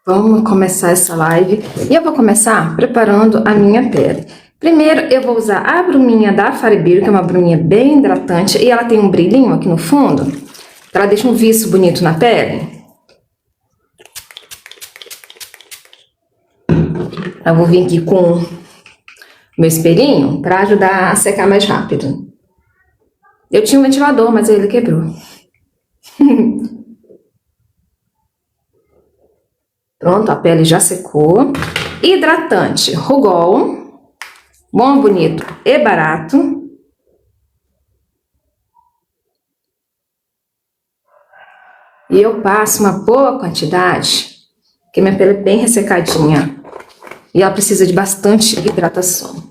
Vamos começar essa live e eu vou começar preparando a minha pele. Primeiro eu vou usar a bruminha da Faribir, que é uma bruminha bem hidratante e ela tem um brilhinho aqui no fundo, ela deixa um viço bonito na pele. Eu vou vir aqui com meu espelhinho para ajudar a secar mais rápido. Eu tinha um ventilador, mas ele quebrou. Pronto, a pele já secou. Hidratante Rugol, bom, bonito e barato. E eu passo uma boa quantidade, porque minha pele é bem ressecadinha. E ela precisa de bastante hidratação.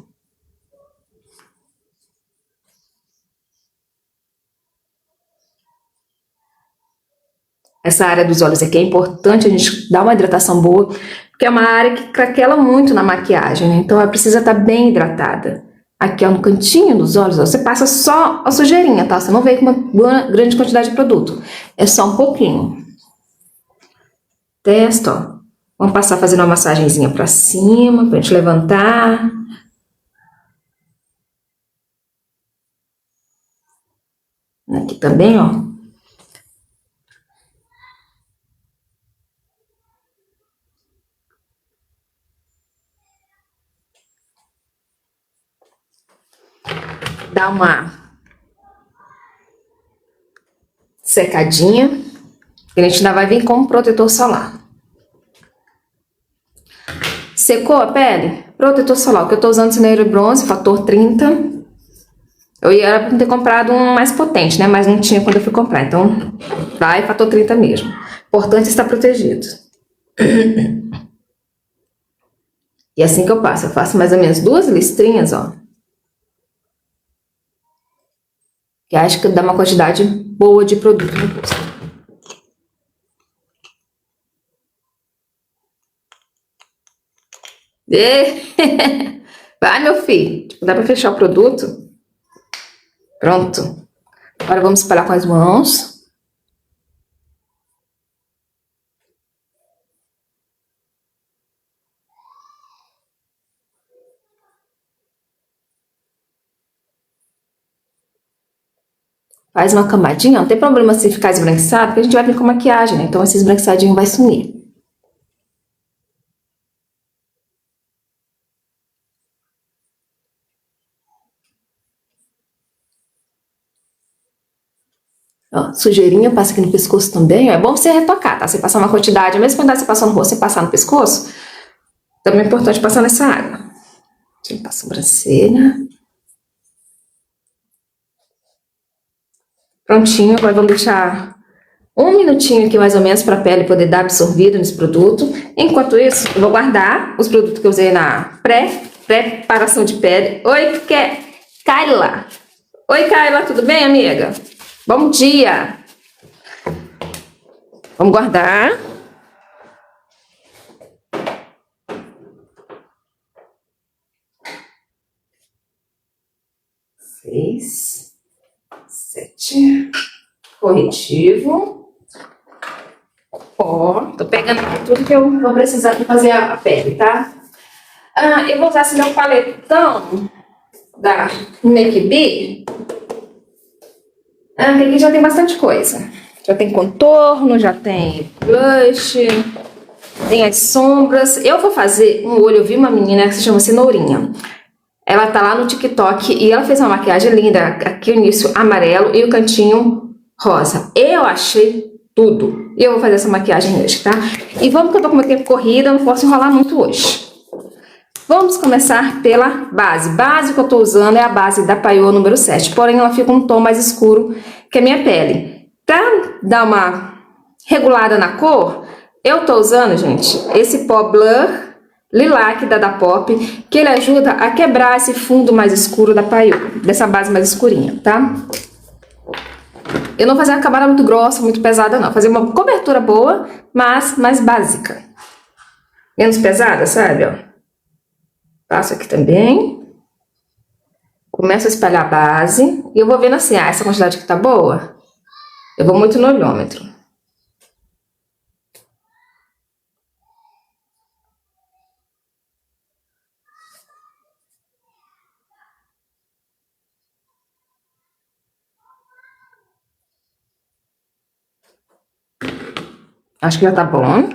Essa área dos olhos aqui é importante a gente dar uma hidratação boa, porque é uma área que craquela muito na maquiagem, né? Então ela precisa estar bem hidratada. Aqui, ó, no cantinho dos olhos, ó, você passa só a sujeirinha, tá? Você não vem com uma grande quantidade de produto. É só um pouquinho. Testa, ó. Vamos passar fazendo uma massagenzinha pra cima, pra gente levantar. Aqui também, ó. Dá uma secadinha. E a gente ainda vai vir com protetor solar. Secou a pele? Protetor solar. O que eu tô usando esse Nail Bronze, fator 30. Eu ia ter comprado um mais potente, né? Mas não tinha quando eu fui comprar. Então, vai fator 30 mesmo. Importante estar protegido. E assim que eu passo. Eu faço mais ou menos 2 listrinhas, ó. Que acho que dá uma quantidade boa de produto no rosto. Vai, meu filho. Dá pra fechar o produto? Pronto. Agora vamos espalhar com as mãos. Faz uma camadinha, não tem problema se ficar esbranquiçado, porque a gente vai vir com maquiagem, né? Então esse esbranquiçadinho vai sumir. Ó, sujeirinha, passa aqui no pescoço também. Ó. É bom você retocar, tá? Você passar uma quantidade, a mesma quantidade que você passou no rosto, você passar no pescoço, também é importante passar nessa área. Deixa eu limpar a sobrancelha. Prontinho, agora vamos deixar 1 minutinho aqui mais ou menos para a pele poder dar absorvido nesse produto. Enquanto isso, eu vou guardar os produtos que eu usei na preparação de pele. Oi, Kaila. Oi, Kaila, tudo bem, amiga? Bom dia! Vamos guardar. Seis, 7. Corretivo. Ó, tô pegando tudo que eu vou precisar para fazer a pele, tá? Eu vou usar esse meu paletão da Make Be. Aqui já tem bastante coisa. Já tem contorno, já tem blush, tem as sombras. Eu vou fazer um olho, eu vi uma menina que se chama Cenourinha. Ela tá lá no TikTok e ela fez uma maquiagem linda, aqui o início amarelo e o cantinho rosa. Eu achei tudo. E eu vou fazer essa maquiagem hoje, tá? E vamos que eu tô com meu tempo corrido, eu não posso enrolar muito hoje. Vamos começar pela base. Base que eu tô usando é a base da Payot número 7, porém ela fica um tom mais escuro que a minha pele. Pra dar uma regulada na cor, eu tô usando, gente, esse pó Blur Lilac da Pop, que ele ajuda a quebrar esse fundo mais escuro da Payot, dessa base mais escurinha, tá? Eu não vou fazer uma camada muito grossa, muito pesada, não. Vou fazer uma cobertura boa, mas mais básica. Menos pesada, sabe, ó. Passo aqui também. Começo a espalhar a base. E eu vou vendo assim, essa quantidade aqui tá boa. Eu vou muito no olhômetro. Acho que já tá bom.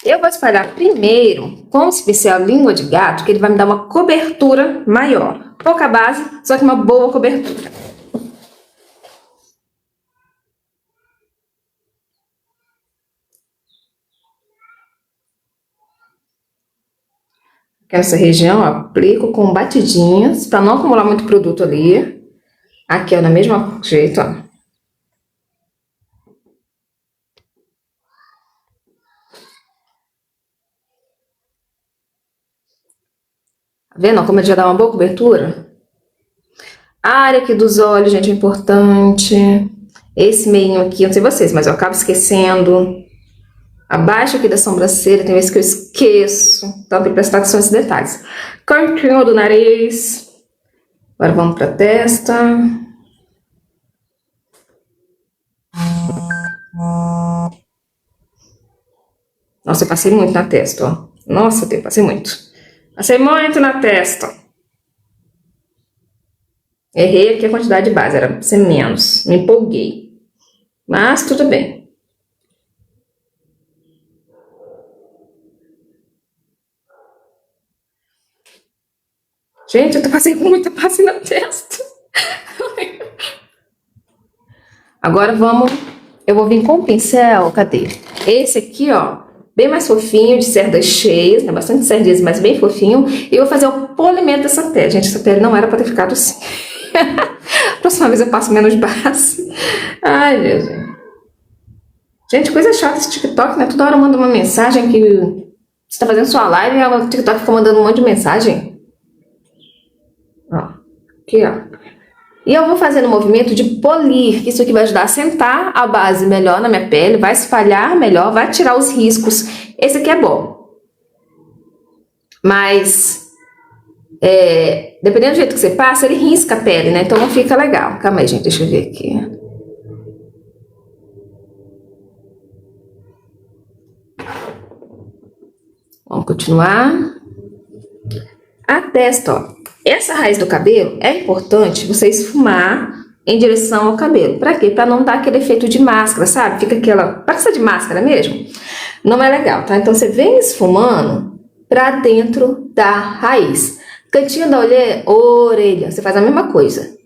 Eu vou espalhar primeiro com esse pincel língua de gato, que ele vai me dar uma cobertura maior. Pouca base, só que uma boa cobertura. Aqui nessa região, ó, aplico com batidinhas, para não acumular muito produto ali. Aqui, ó, do mesmo jeito, ó. Tá vendo como ele já dá uma boa cobertura? A área aqui dos olhos, gente, é importante. Esse meinho aqui, não sei vocês, mas eu acabo esquecendo. Abaixo aqui da sobrancelha, tem vezes que eu esqueço. Então tem que prestar atenção nesses detalhes. Cantinho do nariz. Agora vamos pra testa. Nossa, eu passei muito na testa, ó. Nossa, eu passei muito. Passei muito na testa. Errei aqui a quantidade de base, era pra ser menos. Me empolguei. Mas tudo bem. Gente, eu passei com muita base na testa. Agora eu vou vir com o pincel, cadê? Esse aqui, ó, bem mais fofinho, de cerdas cheias, né? Bastante cerdas, mas bem fofinho. E eu vou fazer o polimento dessa pele. Gente, essa pele não era pra ter ficado assim. Próxima vez eu passo menos base. Ai, meu Deus. Gente, coisa chata esse TikTok, né? Toda hora manda uma mensagem que você tá fazendo sua live e o TikTok fica mandando um monte de mensagem. Ó, aqui, ó. E eu vou fazendo o movimento de polir, que isso aqui vai ajudar a sentar a base melhor na minha pele, vai espalhar melhor, vai tirar os riscos. Esse aqui é bom. Mas, dependendo do jeito que você passa, ele risca a pele, né? Então não fica legal. Calma aí, gente, deixa eu ver aqui. Vamos continuar. A testa, ó. Essa raiz do cabelo é importante você esfumar em direção ao cabelo. Pra quê? Pra não dar aquele efeito de máscara, sabe? Fica aquela... Parece de máscara mesmo. Não é legal, tá? Então você vem esfumando pra dentro da raiz. Cantinho da orelha, você faz a mesma coisa.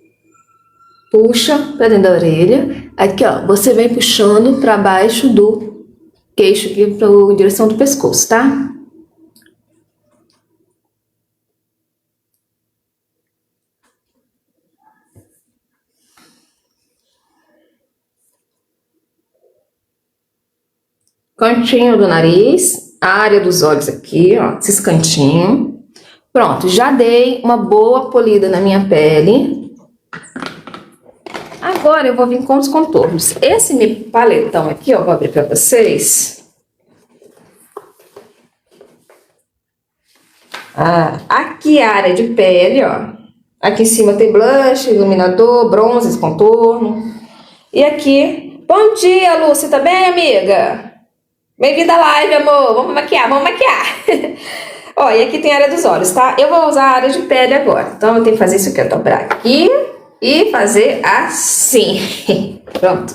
Puxa pra dentro da orelha. Aqui, ó, você vem puxando pra baixo do queixo, aqui pra direção do pescoço, tá? Cantinho do nariz, a área dos olhos aqui, ó, esses cantinhos. Pronto, já dei uma boa polida na minha pele. Agora eu vou vir com os contornos. Esse meu paletão aqui, ó, vou abrir pra vocês. Aqui a área de pele, ó. Aqui em cima tem blush, iluminador, bronze, contorno. E aqui, bom dia, Lúcia, tá bem, amiga? Bem-vinda à live, amor. Vamos maquiar, vamos maquiar. Ó, e aqui tem a área dos olhos, tá? Eu vou usar a área de pele agora. Então, eu tenho que fazer isso aqui, dobrar aqui e fazer assim. Pronto.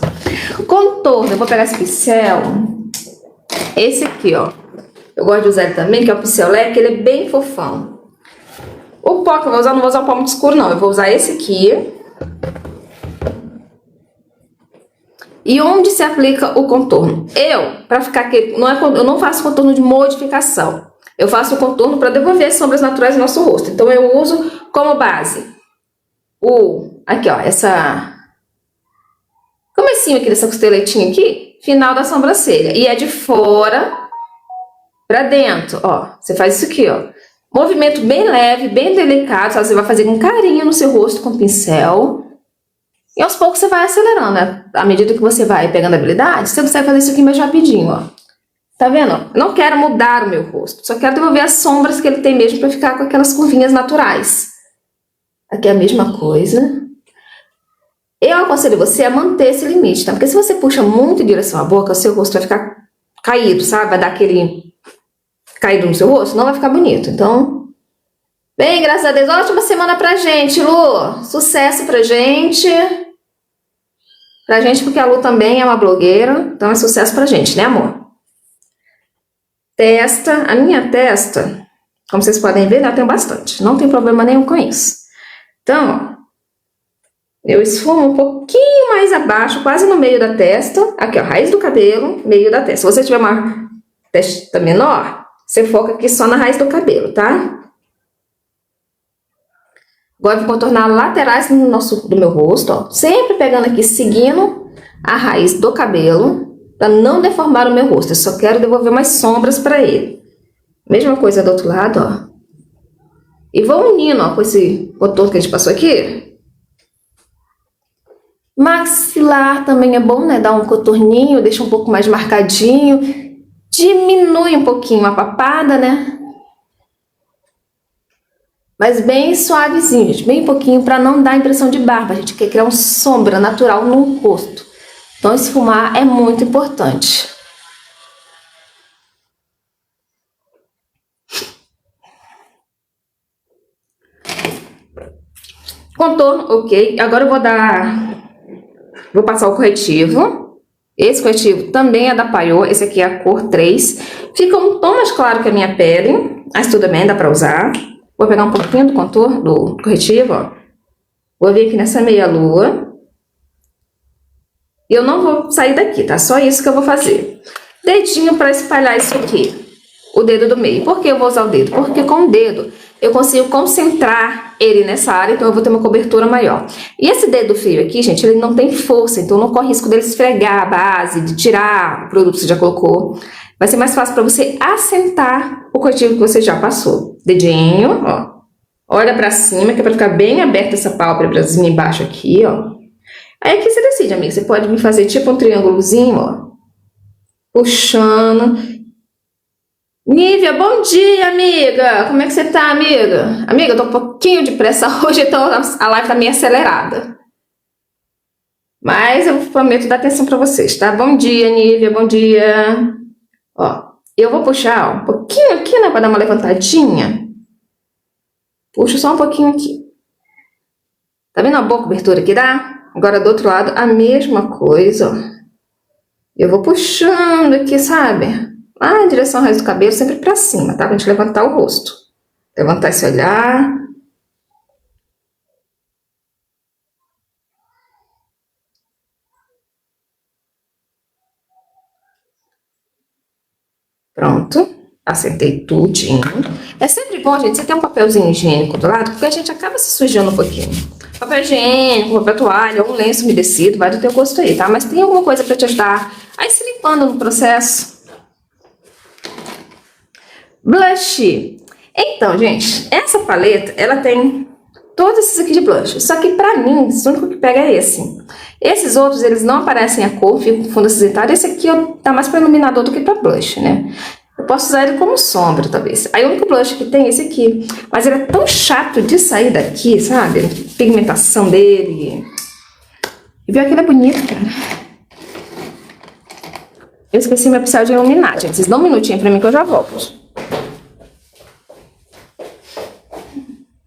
Contorno, eu vou pegar esse pincel. Esse aqui, ó. Eu gosto de usar ele também, que é o pincel leve, que ele é bem fofão. O pó que eu vou usar, não vou usar um pó muito escuro, não. Eu vou usar esse aqui. E onde se aplica o contorno? Pra ficar aqui, eu não faço contorno de modificação. Eu faço o contorno para devolver as sombras naturais do nosso rosto. Então, eu uso como base aqui, ó, comecinho aqui dessa costeletinha aqui, final da sobrancelha. E é de fora pra dentro, ó. Você faz isso aqui, ó. Movimento bem leve, bem delicado, sabe? Você vai fazer com carinho no seu rosto com o pincel. E aos poucos você vai acelerando, né? À medida que você vai pegando habilidade, você consegue fazer isso aqui mais rapidinho, ó. Tá vendo? Não quero mudar o meu rosto, só quero devolver as sombras que ele tem mesmo pra ficar com aquelas curvinhas naturais. Aqui é a mesma coisa. Eu aconselho você a manter esse limite, tá? Porque se você puxa muito em direção à boca, o seu rosto vai ficar caído, sabe? Vai dar aquele caído no seu rosto, não vai ficar bonito. Então, bem, graças a Deus, ótima semana pra gente, Lu! Sucesso pra gente! pra gente, porque a Lu também é uma blogueira, então é sucesso pra gente, né, amor? Testa, a minha testa, como vocês podem ver, eu tenho bastante, não tem problema nenhum com isso. Então, ó, eu esfumo um pouquinho mais abaixo, quase no meio da testa, aqui ó, raiz do cabelo, meio da testa. Se você tiver uma testa menor, você foca aqui só na raiz do cabelo, tá? Agora eu vou contornar laterais do meu rosto, ó, sempre pegando aqui, seguindo a raiz do cabelo, para não deformar o meu rosto. Eu só quero devolver mais sombras para ele. Mesma coisa do outro lado, ó. E vou unindo, ó, com esse contorno que a gente passou aqui. Maxilar também é bom, né? Dar um contorninho, deixa um pouco mais marcadinho. Diminui um pouquinho a papada, né? Mas bem suavezinho, gente, bem pouquinho, para não dar impressão de barba. A gente quer criar uma sombra natural no rosto. Então, esfumar é muito importante. Contorno, ok. Agora eu vou passar o corretivo. Esse corretivo também é da Paiô. Esse aqui é a cor 3. Fica um tom mais claro que a minha pele, mas tudo bem, dá pra usar. Vou pegar um pouquinho do contorno, do corretivo, ó. Vou vir aqui nessa meia-lua. E eu não vou sair daqui, tá? Só isso que eu vou fazer. Dedinho para espalhar isso aqui. O dedo do meio. Por que eu vou usar o dedo? Porque com o dedo eu consigo concentrar ele nessa área, então eu vou ter uma cobertura maior. E esse dedo feio aqui, gente, ele não tem força, então não corre risco dele esfregar a base, de tirar o produto que você já colocou. Vai ser mais fácil para você assentar o corretivo que você já passou. Dedinho, ó. Olha para cima, que é para ficar bem aberta essa pálpebrazinha embaixo aqui, ó. Aí aqui você decide, amiga. Você pode me fazer tipo um triângulozinho, ó. Puxando. Nívia, bom dia, amiga. Como é que você tá, amiga? Amiga, eu tô um pouquinho de pressa hoje, então a live tá meio acelerada. Mas eu prometo dar atenção pra vocês, tá? Bom dia, Nívia, bom dia. Ó, eu vou puxar ó, um pouquinho aqui, né, pra dar uma levantadinha. Puxo só um pouquinho aqui. Tá vendo a boa cobertura que dá? Agora do outro lado, a mesma coisa, ó. Eu vou puxando aqui, sabe? Lá em direção à raiz do cabelo, sempre pra cima, tá? Pra gente levantar o rosto. Levantar esse olhar. Pronto. Assentei tudinho. É sempre bom, gente, você ter um papelzinho higiênico do lado, porque a gente acaba se sujando um pouquinho. Papel higiênico, papel toalha, ou um lenço umedecido, vai do teu gosto aí, tá? Mas tem alguma coisa pra te ajudar a ir se limpando no processo. Blush. Então, gente, essa paleta, ela tem todos esses aqui de blush. Só que pra mim, o único que pega é esse. Esses outros, eles não aparecem a cor, ficam com fundo acinzentado. Esse aqui tá mais pra iluminador do que pra blush, né? Eu posso usar ele como sombra, talvez. Aí o único blush que tem é esse aqui. Mas ele é tão chato de sair daqui, sabe? A pigmentação dele. E viu que ele é bonito, cara. Eu esqueci meu pincel de iluminar, gente. Vocês dão um minutinho pra mim que eu já volto.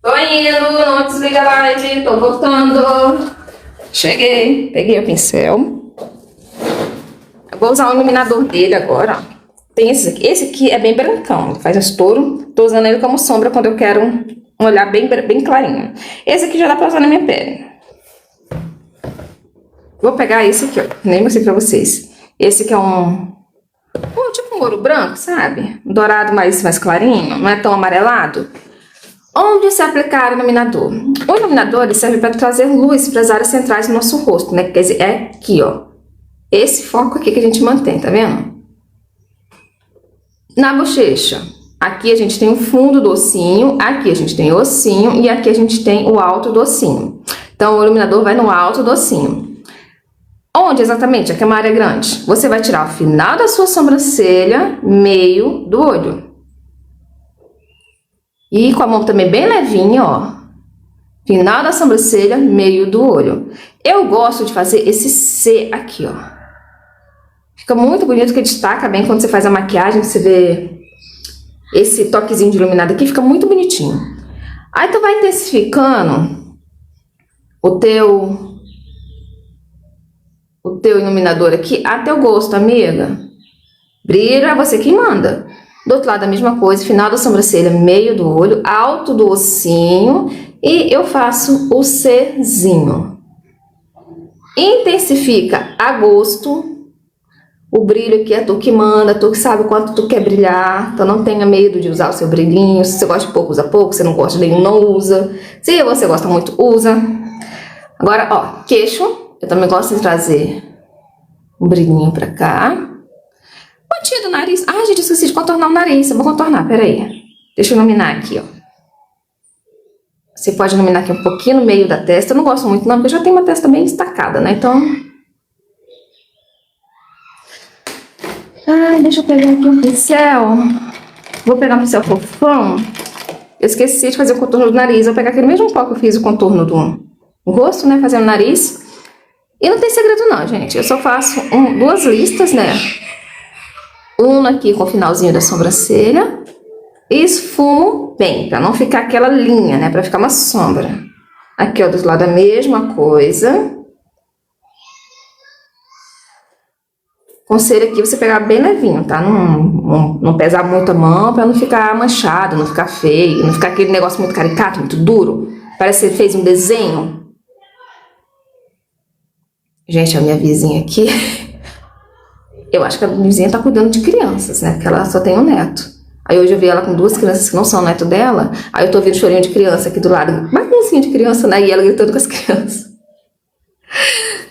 Tô indo, não desliga a live, tô voltando. Cheguei, peguei o pincel. Eu vou usar o iluminador dele agora, ó. Tem esse aqui é bem brancão, faz um estouro. Tô usando ele como sombra quando eu quero um olhar bem clarinho. Esse aqui já dá pra usar na minha pele. Vou pegar esse aqui, ó, nem mostrei pra vocês. Esse aqui é tipo um ouro branco, sabe? Um dourado mais clarinho, não é tão amarelado. Onde se aplicar o iluminador? O iluminador ele serve para trazer luz para as áreas centrais do nosso rosto, né? Quer dizer, é aqui, ó. Esse foco aqui que a gente mantém, tá vendo? Na bochecha, aqui a gente tem o fundo do ossinho, aqui a gente tem o ossinho e aqui a gente tem o alto do ossinho. Então, o iluminador vai no alto do ossinho. Onde exatamente? Aqui é uma área grande. Você vai tirar o final da sua sobrancelha, meio do olho. E com a mão também bem levinha, ó. Final da sobrancelha, meio do olho. Eu gosto de fazer esse C aqui, ó. Fica muito bonito, que destaca bem quando você faz a maquiagem, você vê esse toquezinho de iluminado aqui, fica muito bonitinho. Aí tu vai intensificando o teu o teu iluminador aqui a teu gosto, amiga. Brilho é você quem manda. Do outro lado a mesma coisa, final da sobrancelha, meio do olho, alto do ossinho e eu faço o Czinho. Intensifica a gosto. O brilho aqui é tu que manda, tu que sabe quanto tu quer brilhar. Então não tenha medo de usar o seu brilhinho. Se você gosta de pouco, usa pouco. Se não gosta de nenhum, não usa. Se você gosta muito, usa. Agora, ó, queixo. Eu também gosto de trazer um brilhinho pra cá. Pontinha do nariz. Ai, gente, esqueci de contornar o nariz. Eu vou contornar, peraí. Deixa eu iluminar aqui, ó. Você pode iluminar aqui um pouquinho no meio da testa. Eu não gosto muito não, porque eu já tenho uma testa bem destacada, né? Então... Ai, deixa eu pegar aqui um pincel. Vou pegar um pincel fofão. Eu esqueci de fazer o contorno do nariz. Vou pegar aquele mesmo pó que eu fiz o contorno do rosto, né? Fazendo o nariz. E não tem segredo não, gente. Eu só faço duas listas, né? Uma aqui com o finalzinho da sobrancelha. E esfumo bem, pra não ficar aquela linha, né? Pra ficar uma sombra. Aqui, ó, do lado a mesma coisa. Conselho aqui você pegar bem levinho, tá? Não pesar muito a mão pra não ficar manchado, não ficar feio, não ficar aquele negócio muito caricato, muito duro. Parece que você fez um desenho. Gente, a minha vizinha aqui... Eu acho que a minha vizinha tá cuidando de crianças, né? Porque ela só tem um neto. Aí hoje eu vi ela com duas crianças que não são neto dela. Aí eu tô ouvindo chorinho de criança aqui do lado. Baguncinha de criança, né? E ela gritando com as crianças.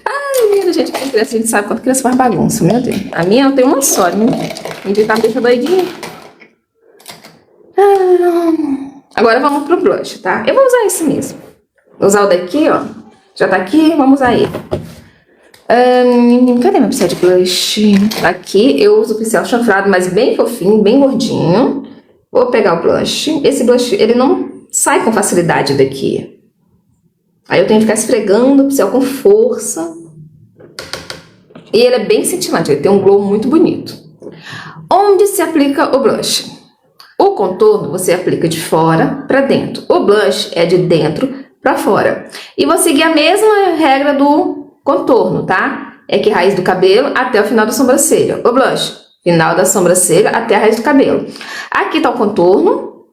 Ai, menina, gente, com criança, a gente sabe quanto criança faz bagunça, meu Deus. A minha eu tenho uma só, né? A gente tá me deixando doidinha. Agora vamos pro blush, tá? Eu vou usar esse mesmo. Vou usar o daqui, ó. Já tá aqui, vamos usar ele. Cadê meu pincel de blush? Aqui eu uso o pincel chanfrado, mas bem fofinho, bem gordinho. Vou pegar o blush. Esse blush, ele não sai com facilidade daqui. Aí eu tenho que ficar esfregando o pincel com força. E ele é bem cintilante, ele tem um glow muito bonito. Onde se aplica o blush? O contorno você aplica de fora para dentro. O blush é de dentro para fora. E vou seguir a mesma regra do contorno, tá? É que raiz do cabelo até o final da sobrancelha. O blush, final da sobrancelha até a raiz do cabelo. Aqui tá o contorno,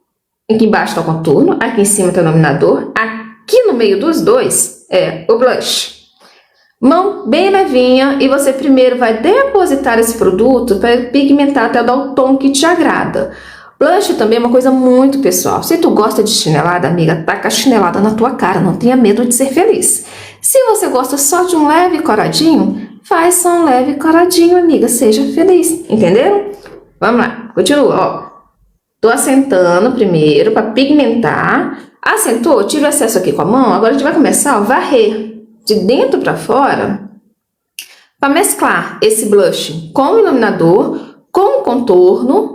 aqui embaixo tá o contorno, aqui em cima tá o iluminador, aqui no meio dos dois é o blush. Mão bem levinha e você primeiro vai depositar esse produto para pigmentar até dar o tom que te agrada. Blush também é uma coisa muito pessoal. Se tu gosta de chinelada, amiga, taca a chinelada na tua cara, não tenha medo de ser feliz. Se você gosta só de um leve coradinho, faz só um leve coradinho, amiga, seja feliz, entenderam? Vamos lá, continua, ó. Tô assentando primeiro para pigmentar. Assentou, tira o excesso aqui com a mão, agora a gente vai começar a varrer de dentro para fora para mesclar esse blush com o iluminador, com o contorno.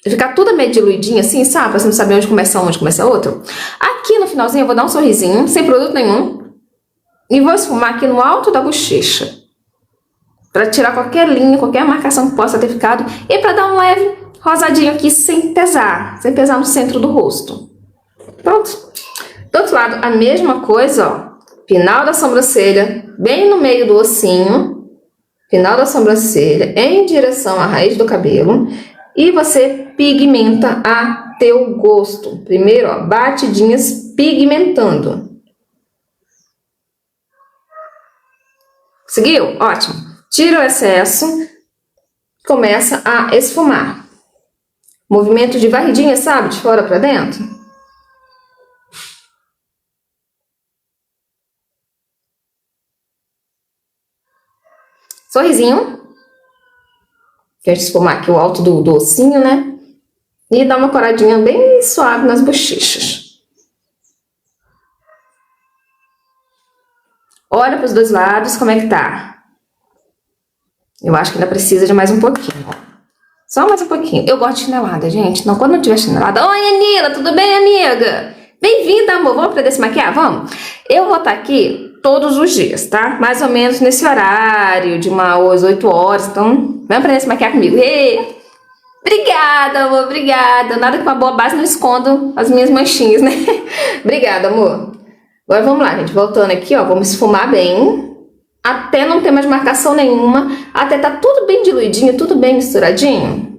Ficar tudo meio diluidinho assim, sabe? Pra você não saber onde começa outro. Aqui no finalzinho eu vou dar um sorrisinho, sem produto nenhum. E vou esfumar aqui no alto da bochecha. Pra tirar qualquer linha, qualquer marcação que possa ter ficado. E pra dar um leve rosadinho aqui sem pesar. Sem pesar no centro do rosto. Pronto. Do outro lado, a mesma coisa, ó. Final da sobrancelha, bem no meio do ossinho. Final da sobrancelha, em direção à raiz do cabelo. E você pigmenta a teu gosto. Primeiro, ó, batidinhas pigmentando. Conseguiu? Ótimo. Tira o excesso. Começa a esfumar. Movimento de varridinha, sabe? De fora pra dentro. Sorrisinho. Quer esfumar aqui o alto do ossinho, né? E dar uma coradinha bem suave nas bochechas. Olha para os dois lados, como é que tá? Eu acho que ainda precisa de mais um pouquinho, ó. Só mais um pouquinho. Eu gosto de chinelada, gente. Não, quando não tiver chinelada... Oi, Anila, tudo bem, amiga? Bem-vinda, amor. Vamos aprender a se maquiar? Vamos? Eu vou estar aqui todos os dias, tá? Mais ou menos nesse horário, de umas 8 horas. Então, vem aprender a se maquiar comigo. Ei! Obrigada, amor, obrigada. Nada que uma boa base não esconda as minhas manchinhas, né? Obrigada, amor. Agora vamos lá, gente. Voltando aqui, ó. Vamos esfumar bem. até não ter mais marcação nenhuma, até tá tudo bem diluidinho, tudo bem misturadinho.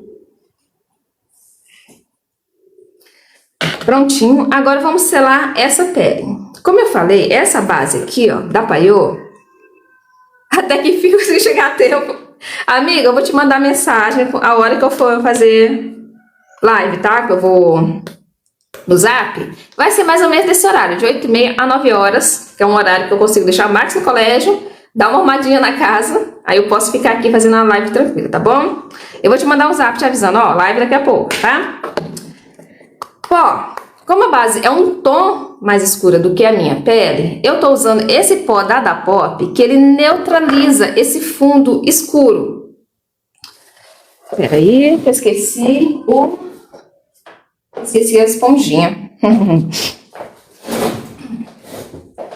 Prontinho. Agora vamos selar essa pele. Como eu falei, essa base aqui, ó, da Paiô, até que fica sem chegar a tempo. Amiga, eu vou te mandar mensagem a hora que eu for fazer live, tá? Que eu vou no Zap. Vai ser mais ou menos desse horário, de 8h30 a 9 horas, que é um horário que eu consigo deixar o Max no colégio, dar uma arrumadinha na casa, aí eu posso ficar aqui fazendo a live tranquila, tá bom? Eu vou te mandar um Zap te avisando, ó, live daqui a pouco, tá? Pó, como a base é um tom mais escura do que a minha pele, eu tô usando esse pó da Pop, que ele neutraliza esse fundo escuro. Peraí, que eu esqueci a esponjinha.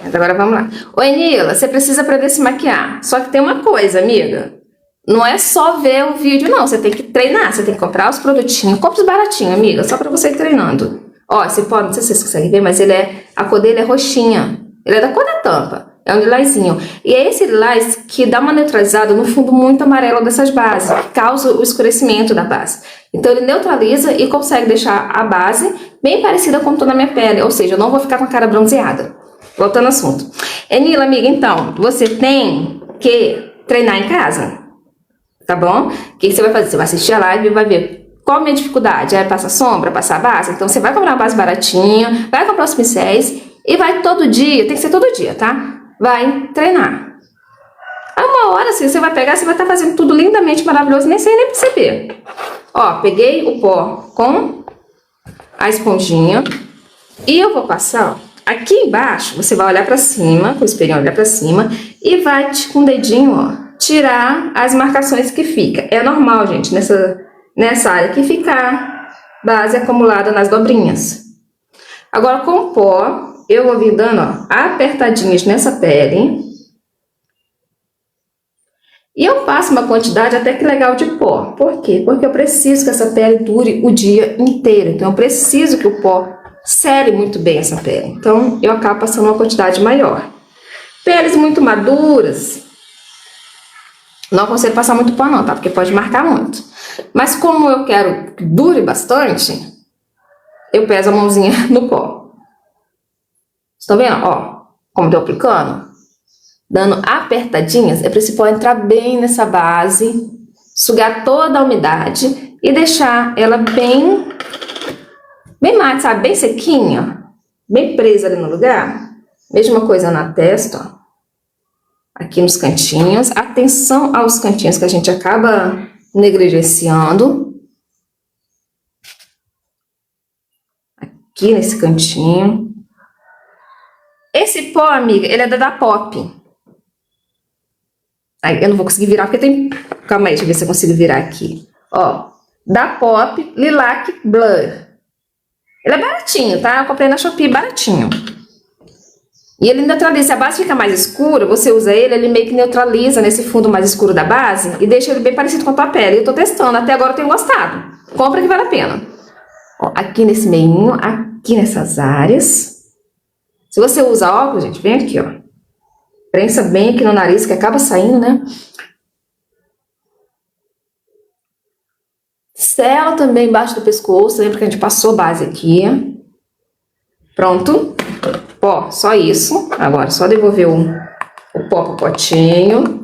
Mas agora vamos lá. Oi, Nila, você precisa aprender a se maquiar. Só que tem uma coisa, amiga. Não é só ver o vídeo, não. Você tem que treinar. Você tem que comprar os produtinhos. Compre os baratinhos, amiga. Só pra você ir treinando. Ó, você pode, não sei se vocês conseguem ver, mas a cor dele é roxinha. Ele é da cor da tampa. É um lilazinho. E é esse lilás que dá uma neutralizada no fundo muito amarelo dessas bases, que causa o escurecimento da base. Então ele neutraliza e consegue deixar a base bem parecida com o tom da minha pele. Ou seja, eu não vou ficar com a cara bronzeada. Voltando ao assunto. Nila, amiga, então, você tem que treinar em casa. Tá bom? O que você vai fazer? Você vai assistir a live e vai ver qual a minha dificuldade. É passar sombra, passar base? Então você vai comprar uma base baratinha, vai comprar os pincéis e vai todo dia, tem que ser todo dia, tá? Vai treinar. Aí uma hora assim, você vai pegar, você vai estar fazendo tudo lindamente maravilhoso, nem sem nem perceber. Ó, peguei o pó com a esponjinha e eu vou passar, ó. Aqui embaixo, você vai olhar pra cima, com o espelho olhar pra cima e vai com o dedinho, ó, tirar as marcações que fica. É normal, gente, nessa área que ficar base acumulada nas dobrinhas. Agora, com o pó, eu vou vir dando, ó, apertadinhas nessa pele. E eu passo uma quantidade até que legal de pó. Por quê? Porque eu preciso que essa pele dure o dia inteiro. Então, eu preciso que o pó sele muito bem essa pele. Então, eu acabo passando uma quantidade maior. Peles muito maduras, não aconselho passar muito pó não, tá? Porque pode marcar muito. Mas como eu quero que dure bastante, eu peso a mãozinha no pó. Estão vendo? Ó, como eu tô aplicando? Dando apertadinhas, é para esse pó entrar bem nessa base, sugar toda a umidade e deixar ela bem mate, sabe? Bem sequinha, bem presa ali no lugar. Mesma coisa na testa, ó. Aqui nos cantinhos. Atenção aos cantinhos que a gente acaba negligenciando. Aqui nesse cantinho. Esse pó, amiga, ele é da Pop. Aí eu não vou conseguir virar porque tem... Calma aí, deixa eu ver se eu consigo virar aqui. Ó, da Pop Lilac Blur. Ele é baratinho, tá? Eu comprei na Shopee, baratinho. E ele neutraliza. Se a base fica mais escura, você usa ele meio que neutraliza nesse fundo mais escuro da base e deixa ele bem parecido com a tua pele. Eu tô testando, até agora eu tenho gostado. Compra que vale a pena. Ó, aqui nesse meinho, aqui nessas áreas. Se você usa óculos, gente, vem aqui, ó. Prensa bem aqui no nariz, que acaba saindo, né? Sela também embaixo do pescoço, lembra que a gente passou base aqui. Pronto. Ó, só isso. Agora, só devolver o pó pro potinho.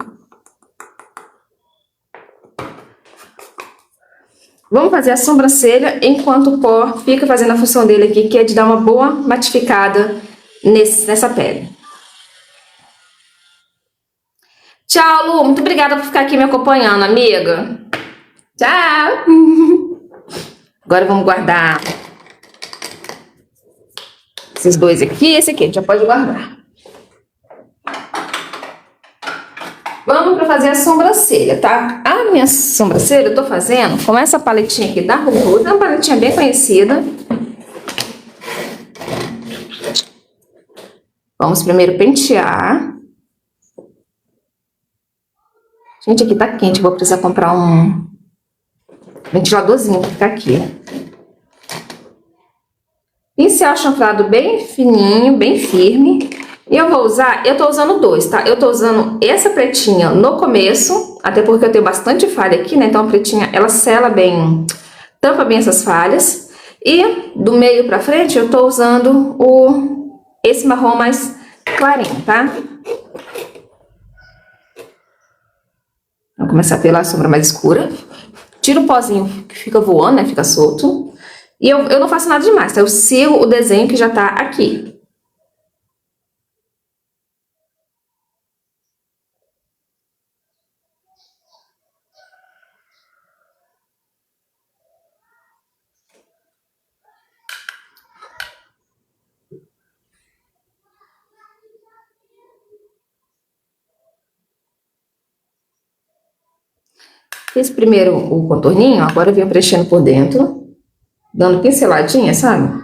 Vamos fazer a sobrancelha enquanto o pó fica fazendo a função dele aqui, que é de dar uma boa matificada nessa pele. Tchau, Lu. Muito obrigada por ficar aqui me acompanhando, amiga. Tchau. Agora vamos guardar esses dois aqui. Esse aqui a gente já pode guardar. Vamos para fazer a sobrancelha, tá? A minha sobrancelha eu tô fazendo com essa paletinha aqui da Ruth. É uma paletinha bem conhecida. Vamos primeiro pentear. Gente, aqui tá quente. Vou precisar comprar um ventiladorzinho pra ficar aqui. Pincel chanfrado bem fininho, bem firme. E eu vou usar, eu tô usando dois, tá? Eu tô usando essa pretinha no começo, até porque eu tenho bastante falha aqui, né? Então a pretinha, ela sela bem, tampa bem essas falhas. E do meio pra frente eu tô usando esse marrom mais clarinho, tá? Vou começar pela sombra mais escura. Tira o pozinho que fica voando, né? Fica solto. E eu não faço nada demais, tá? Eu sigo o desenho que já tá aqui. Fiz primeiro o contorninho, agora eu venho preenchendo por dentro, dando pinceladinha, sabe?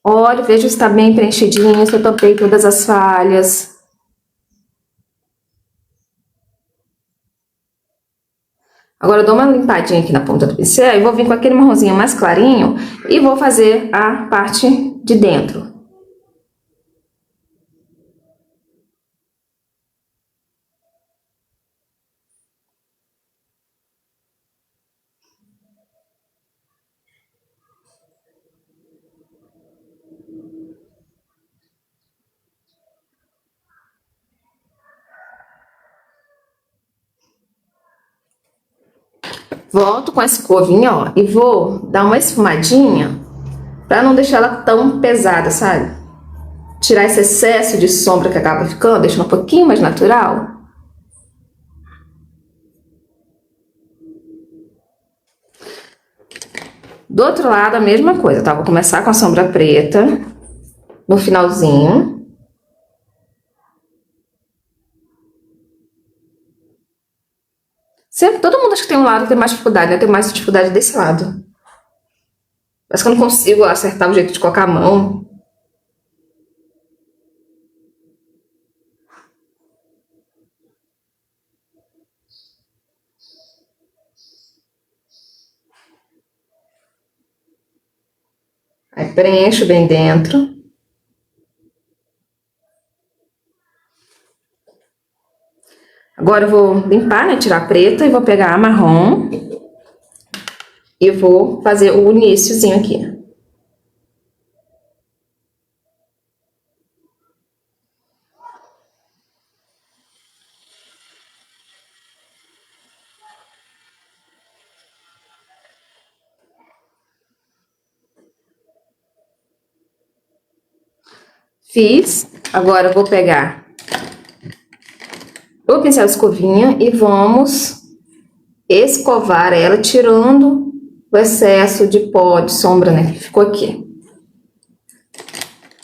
Olha, veja se está bem preenchidinho, se eu tampei todas as falhas. Agora eu dou uma limpadinha aqui na ponta do pincel e vou vir com aquele marronzinho mais clarinho e vou fazer a parte de dentro. Volto com a escovinha, ó, e vou dar uma esfumadinha pra não deixar ela tão pesada, sabe? Tirar esse excesso de sombra que acaba ficando, deixando um pouquinho mais natural. Do outro lado, a mesma coisa, tá? Vou começar com a sombra preta no finalzinho. Sempre, todo mundo acha que tem um lado que tem mais dificuldade, né? Eu tenho mais dificuldade desse lado. Parece que eu não consigo acertar o jeito de colocar a mão. Aí preencho bem dentro. Agora eu vou limpar, né? Tirar a preta e vou pegar a marrom. E vou fazer o iniciozinho aqui. Fiz. Agora eu vou pegar o pincel de escovinha e vamos escovar ela, tirando o excesso de pó, de sombra, né, que ficou aqui.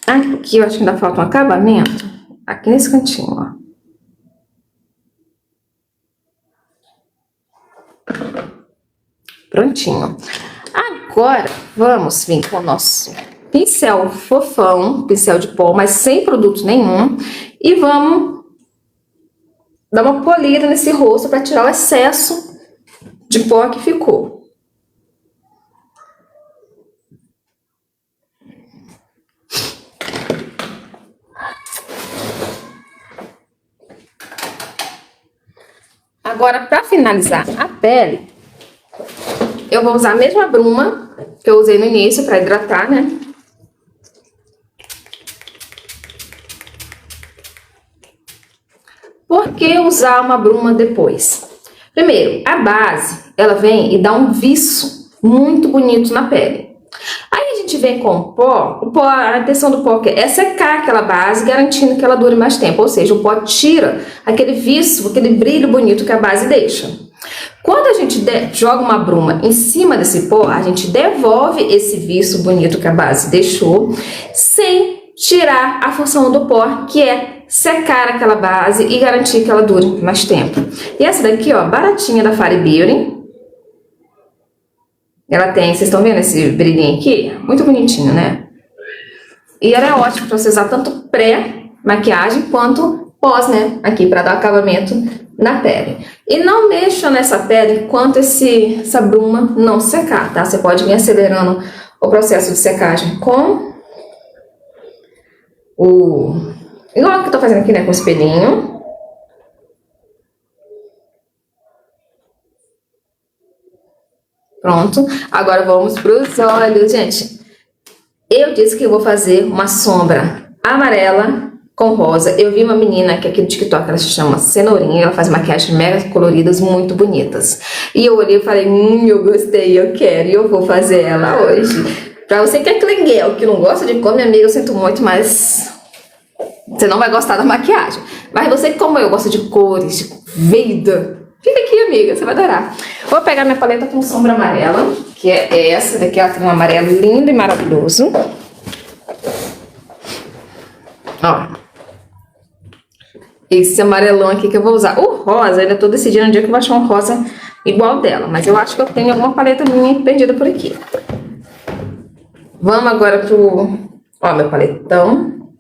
Aqui eu acho que ainda falta um acabamento, aqui nesse cantinho, ó. Prontinho. Agora, vamos vir com o nosso pincel fofão, pincel de pó, mas sem produto nenhum, e vamos dar uma polida nesse rosto para tirar o excesso de pó que ficou. Agora, para finalizar a pele, eu vou usar a mesma bruma que eu usei no início para hidratar, né? Por que usar uma bruma depois? Primeiro, a base, ela vem e dá um viço muito bonito na pele. Aí a gente vem com o pó, a intenção do pó é secar aquela base, garantindo que ela dure mais tempo. Ou seja, o pó tira aquele viço, aquele brilho bonito que a base deixa. Quando a gente joga uma bruma em cima desse pó, a gente devolve esse viço bonito que a base deixou, sem tirar a função do pó, que é secar aquela base e garantir que ela dure mais tempo. E essa daqui, ó, baratinha da Fairy Beauty. Ela tem, vocês estão vendo esse brilhinho aqui? Muito bonitinho, né? E ela é ótima para você usar tanto pré-maquiagem quanto pós, né? Aqui para dar acabamento na pele. E não mexa nessa pele enquanto essa bruma não secar, tá? Você pode vir acelerando o processo de secagem com igual que eu tô fazendo aqui, né? Com o espelhinho. Pronto. Agora vamos pros olhos, gente. Eu disse que eu vou fazer uma sombra amarela com rosa. Eu vi uma menina que aqui no TikTok, ela se chama Cenourinha, ela faz maquiagens mega coloridas, muito bonitas. E eu olhei e falei, eu gostei, eu quero, e eu vou fazer ela hoje. Pra você que é clinguel, que não gosta de cor, minha amiga, eu sinto muito, mas você não vai gostar da maquiagem. Mas você, como eu, gosta de cores, de vida, fica aqui, amiga, você vai adorar. Vou pegar minha paleta com sombra amarela, que é essa daqui, ela tem um amarelo lindo e maravilhoso. Ó. Esse amarelão aqui que eu vou usar. O rosa, ainda tô decidindo um dia que eu vou achar um rosa igual dela. Mas eu acho que eu tenho alguma paleta minha perdida por aqui. Vamos agora pro... Ó, meu paletão.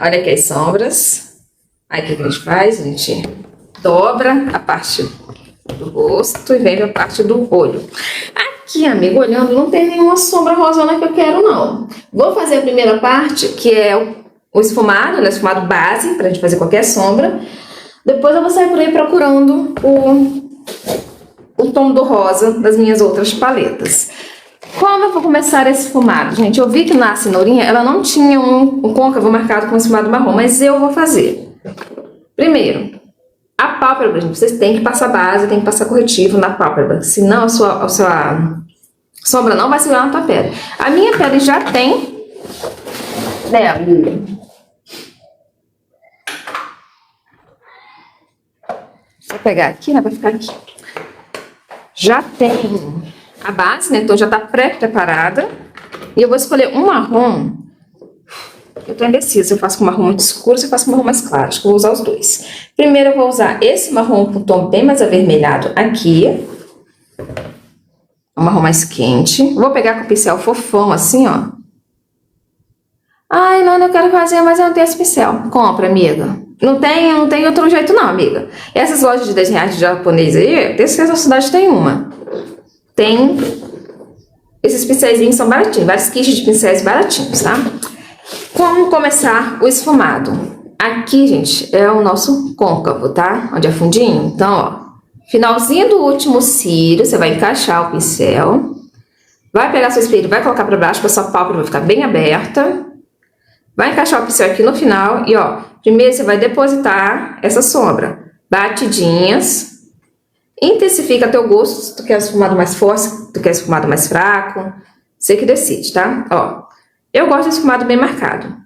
Olha aqui as sombras. Aí o que a gente faz? A gente dobra a parte do rosto e vem a parte do olho. Aqui, amigo, olhando, não tem nenhuma sombra rosona que eu quero, não. Vou fazer a primeira parte, que é o esfumado, né? Esfumado base, pra gente fazer qualquer sombra. Depois eu vou sair por aí procurando o tom do rosa das minhas outras paletas. Como eu vou começar esse esfumado? Gente, eu vi que na Cenourinha ela não tinha um côncavo marcado com esfumado marrom, mas eu vou fazer. Primeiro, a pálpebra, gente, vocês têm que passar base, tem que passar corretivo na pálpebra, senão a sua sombra não vai segurar na tua pele. A minha pele já tem, né, vou pegar aqui, né, vai ficar aqui. Já tem a base, né, então já tá pré-preparada. E eu vou escolher um marrom. Eu tô indecisa se eu faço com marrom muito escuro ou se eu faço com marrom mais claro. Acho que eu vou usar os dois. Primeiro eu vou usar esse marrom com tom bem mais avermelhado aqui. Um marrom mais quente. Vou pegar com o pincel fofão assim, ó. Ai, não, eu quero fazer, mas eu não tenho esse pincel. Compra, amiga. Não tem outro jeito não, amiga. Essas lojas de 10 reais de japonês aí, eu tenho certeza que a cidade tem uma. Tem... Esses pincéis são baratinhos, vários kits de pincéis baratinhos, tá? Como começar o esfumado? Aqui, gente, é o nosso côncavo, tá? Onde é fundinho. Então, ó, finalzinho do último cílio, você vai encaixar o pincel. Vai pegar seu espelho, vai colocar pra baixo, pra sua pálpebra vai ficar bem aberta. Vai encaixar o pincel aqui no final e, ó, primeiro você vai depositar essa sombra. Batidinhas. Intensifica a teu gosto, se tu quer esfumado mais forte, se tu quer esfumado mais fraco. Você que decide, tá? Ó, eu gosto de esfumado bem marcado.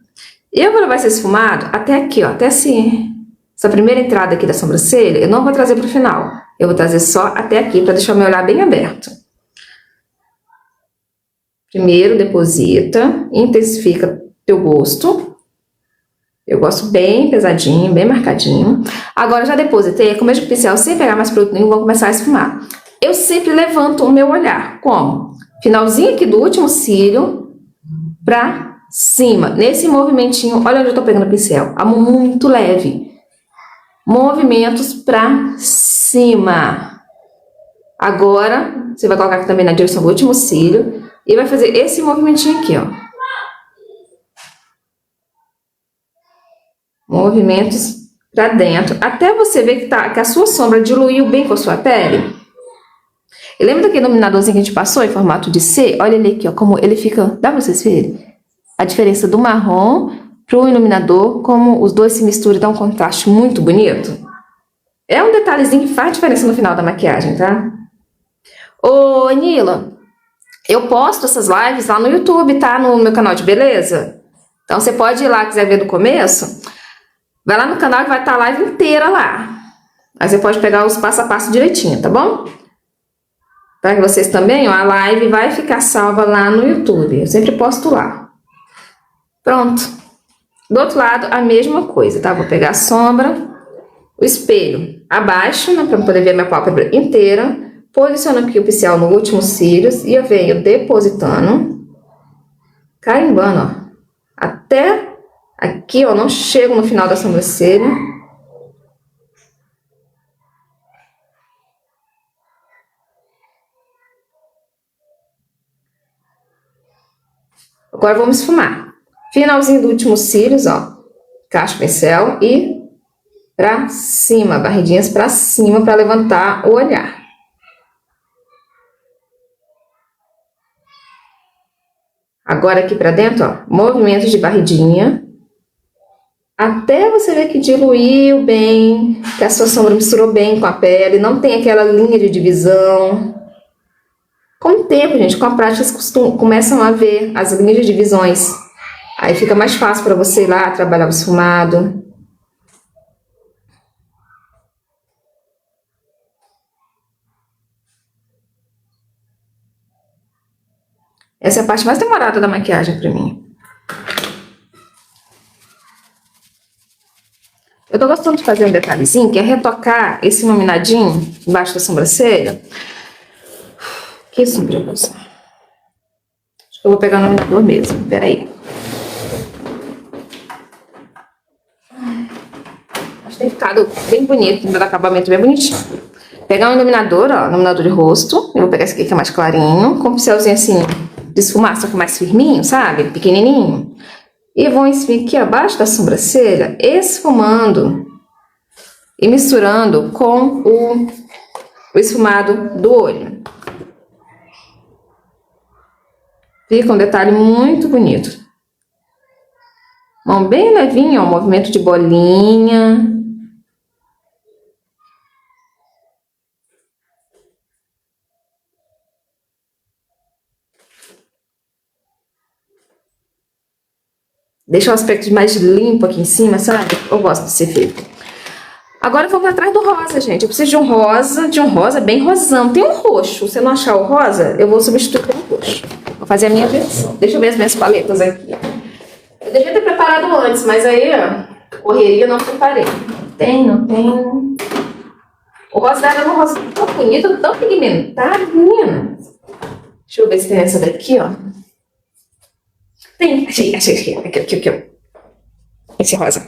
Eu vou levar esse esfumado até aqui, ó, até essa primeira entrada aqui da sobrancelha, eu não vou trazer pro final. Eu vou trazer só até aqui, pra deixar o meu olhar bem aberto. Primeiro, deposita, intensifica teu gosto. Eu gosto bem pesadinho, bem marcadinho. Agora, já depositei, com o mesmo pincel, sem pegar mais produto nenhum, vou começar a esfumar. Eu sempre levanto o meu olhar. Como? Finalzinho aqui do último cílio pra cima. Nesse movimentinho, olha onde eu tô pegando o pincel. A mão muito leve. Movimentos pra cima. Agora, você vai colocar aqui também na direção do último cílio. E vai fazer esse movimentinho aqui, ó. Movimentos pra dentro. Até você ver que a sua sombra diluiu bem com a sua pele. E lembra daquele iluminadorzinho que a gente passou em formato de C? Olha ele aqui, ó, como ele fica... Dá pra vocês verem? A diferença do marrom pro iluminador, como os dois se misturam e dá um contraste muito bonito. É um detalhezinho que faz diferença no final da maquiagem, tá? Ô, Nila, eu posto essas lives lá no YouTube, tá? No meu canal de beleza. Então você pode ir lá, quiser ver do começo... Vai lá no canal que vai estar a live inteira lá. Aí você pode pegar os passo a passo direitinho, tá bom? Para que vocês também, ó, a live vai ficar salva lá no YouTube. Eu sempre posto lá. Pronto. Do outro lado, a mesma coisa, tá? Vou pegar a sombra, o espelho abaixo, né? Para poder ver a minha pálpebra inteira. Posiciono aqui o pincel no último cílios e eu venho depositando. carimbando, ó. Até aqui, ó, não chego no final da sobrancelha. Agora vamos esfumar. Finalzinho do último cílios, ó. Encaixa o pincel e pra cima, barridinhas pra cima pra levantar o olhar. Agora aqui pra dentro, ó, movimento de barridinha. Até você ver que diluiu bem, que a sua sombra misturou bem com a pele, não tem aquela linha de divisão. Com o tempo, gente, com a prática, vocês começam a ver as linhas de divisões. Aí fica mais fácil para você ir lá trabalhar o esfumado. Essa é a parte mais demorada da maquiagem para mim. Eu tô gostando de fazer um detalhezinho, que é retocar esse iluminadinho embaixo da sobrancelha. Que sombra eu vou usar? Acho que eu vou pegar o iluminador mesmo, peraí. Acho que tem ficado bem bonito, tem dado acabamento bem bonitinho. Pegar um iluminador, ó, iluminador de rosto. Eu vou pegar esse aqui que é mais clarinho, com um pincelzinho assim, de esfumar, só que mais firminho, sabe? Pequenininho. E vou esfumar aqui abaixo da sobrancelha, esfumando e misturando com o esfumado do olho. Fica um detalhe muito bonito. Mão bem levinha, ó, movimento de bolinha. Deixa o aspecto mais limpo aqui em cima, sabe? Eu gosto desse efeito. Agora eu vou atrás do rosa, gente. Eu preciso de um rosa bem rosão. Tem um roxo. Se eu não achar o rosa, eu vou substituir pelo roxo. Vou fazer a minha versão. Deixa eu ver as minhas paletas aqui. Eu devia ter preparado antes, mas aí, ó, correria, não preparei. Não tem. O rosa dela é um rosa tão bonito, tão pigmentado, menina. Deixa eu ver se tem essa daqui, ó. Tem, achei. Aqui. Esse rosa.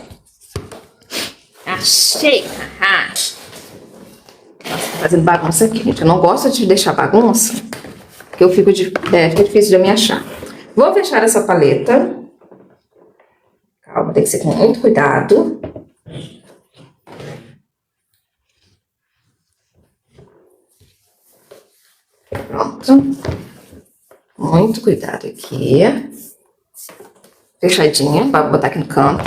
Achei. Nossa, tô fazendo bagunça aqui, gente. Eu não gosto de deixar bagunça, porque eu fica difícil de me achar. Vou fechar essa paleta. Calma, tem que ser com muito cuidado. Pronto. Muito cuidado aqui. Fechadinha, vou botar aqui no canto.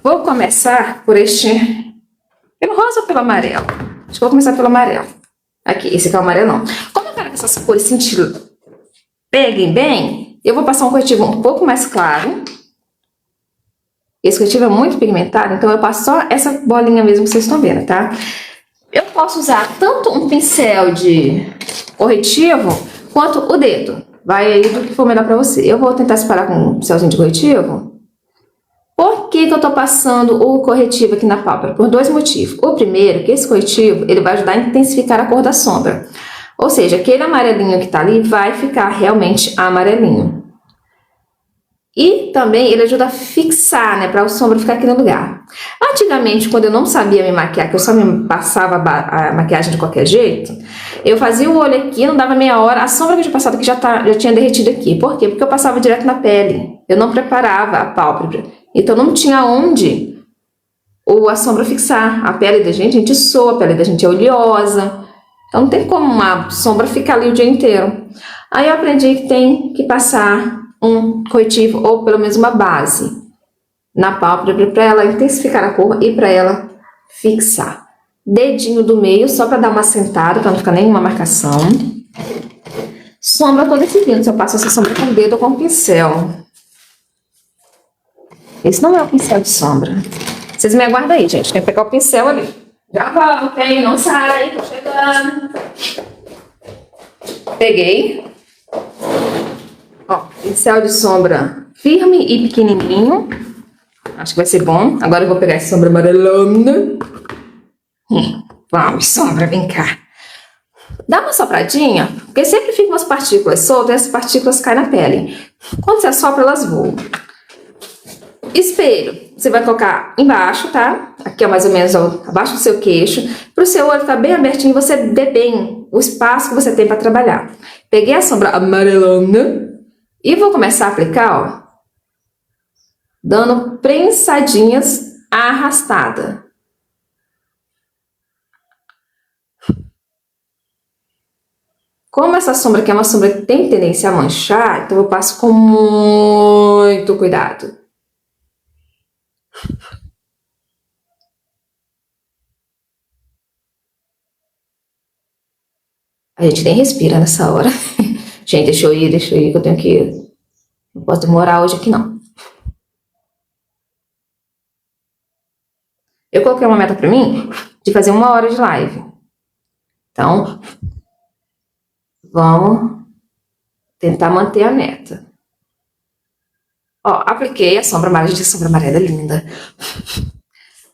Vou começar por pelo rosa ou pelo amarelo? Acho que vou começar pelo amarelo. Aqui, esse aqui é o amarelão. Como eu quero que essas cores peguem bem, eu vou passar um corretivo um pouco mais claro. Esse corretivo é muito pigmentado, então eu passo só essa bolinha mesmo que vocês estão vendo, tá? Eu posso usar tanto um pincel de corretivo quanto o dedo. Vai aí do que for melhor pra você. Eu vou tentar separar com um pincelzinho de corretivo. Por que eu tô passando o corretivo aqui na pálpebra? Por dois motivos. O primeiro, que esse corretivo, ele vai ajudar a intensificar a cor da sombra. Ou seja, aquele amarelinho que tá ali vai ficar realmente amarelinho. E também ele ajuda a fixar, né, para a sombra ficar aqui no lugar. Antigamente, quando eu não sabia me maquiar, que eu só me passava a maquiagem de qualquer jeito, eu fazia o olho aqui, não dava meia hora, a sombra que eu tinha passado aqui já tinha derretido aqui. Por quê? Porque eu passava direto na pele. Eu não preparava a pálpebra. Então não tinha onde a sombra fixar. A pele da gente soa, a pele da gente é oleosa. Então não tem como uma sombra ficar ali o dia inteiro. Aí eu aprendi que tem que passar um corretivo ou pelo menos uma base na pálpebra para ela intensificar a cor e para ela fixar. Dedinho do meio só para dar uma assentada, para não ficar nenhuma marcação. Sombra eu tô decidindo se eu passo essa sombra com o dedo ou com o pincel. Esse não é o pincel de sombra. Vocês me aguardam aí, gente. Tem que pegar o pincel ali. Já volto, hein? Não sai, tô chegando. Peguei. Ó, pincel de sombra firme e pequenininho. Acho que vai ser bom. Agora eu vou pegar essa sombra amarelona. Vamos, sombra, vem cá. Dá uma sopradinha, porque sempre ficam umas partículas soltas e essas partículas caem na pele. Quando você assopra, elas voam. Espelho, você vai colocar embaixo, tá? Aqui é mais ou menos abaixo do seu queixo, para o seu olho ficar bem abertinho e você ver bem o espaço que você tem para trabalhar. Peguei a sombra amarelona e vou começar a aplicar, ó, dando prensadinhas arrastada. Como essa sombra aqui é uma sombra que tem tendência a manchar, então eu passo com muito cuidado. A gente nem respira nessa hora. Gente, deixa eu ir, que eu tenho que ir. Não posso demorar hoje aqui, não. Eu coloquei uma meta pra mim de fazer 1 hora de live. Então, vamos tentar manter a meta. Ó, apliquei a sombra amarela. Gente, a sombra amarela é linda.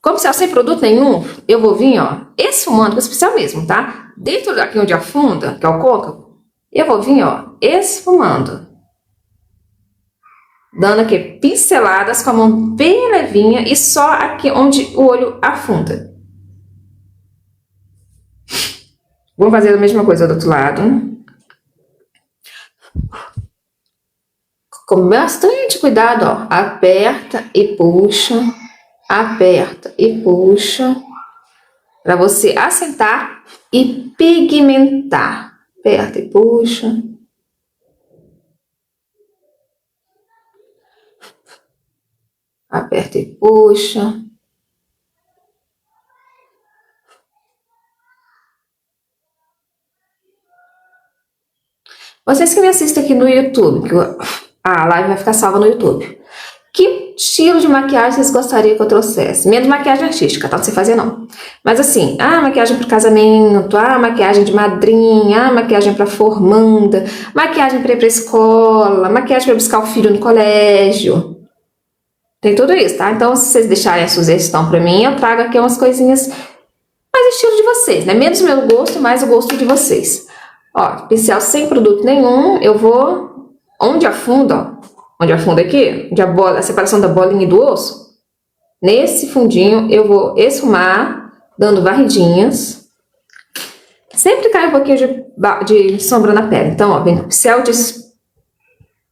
Como se ela sem produto nenhum, eu vou vir, ó, esfumando, com especial mesmo, tá? Dentro daqui onde afunda, que é o côncavo, eu vou vir, ó, esfumando. Dando aqui pinceladas com a mão bem levinha e só aqui onde o olho afunda. Vamos fazer a mesma coisa do outro lado. Com bastante cuidado, ó, aperta e puxa. Aperta e puxa para você assentar e pigmentar. Aperta e puxa. Aperta e puxa. Vocês que me assistem aqui no YouTube, que a live vai ficar salva no YouTube. Que estilo de maquiagem vocês gostariam que eu trouxesse? Menos maquiagem artística, tá? Não sei fazer, não. Mas assim, maquiagem para casamento, maquiagem de madrinha, maquiagem para formanda, maquiagem para ir pra escola, maquiagem para buscar o filho no colégio. Tem tudo isso, tá? Então, se vocês deixarem a sugestão pra mim, eu trago aqui umas coisinhas mais estilo de vocês, né? Menos o meu gosto, mais o gosto de vocês. Ó, pincel sem produto nenhum, eu vou onde afunda, ó. Onde afunda aqui, onde a separação da bolinha e do osso, nesse fundinho eu vou esfumar, dando varridinhas. Sempre cai um pouquinho de sombra na pele. Então, ó, vem com pincel de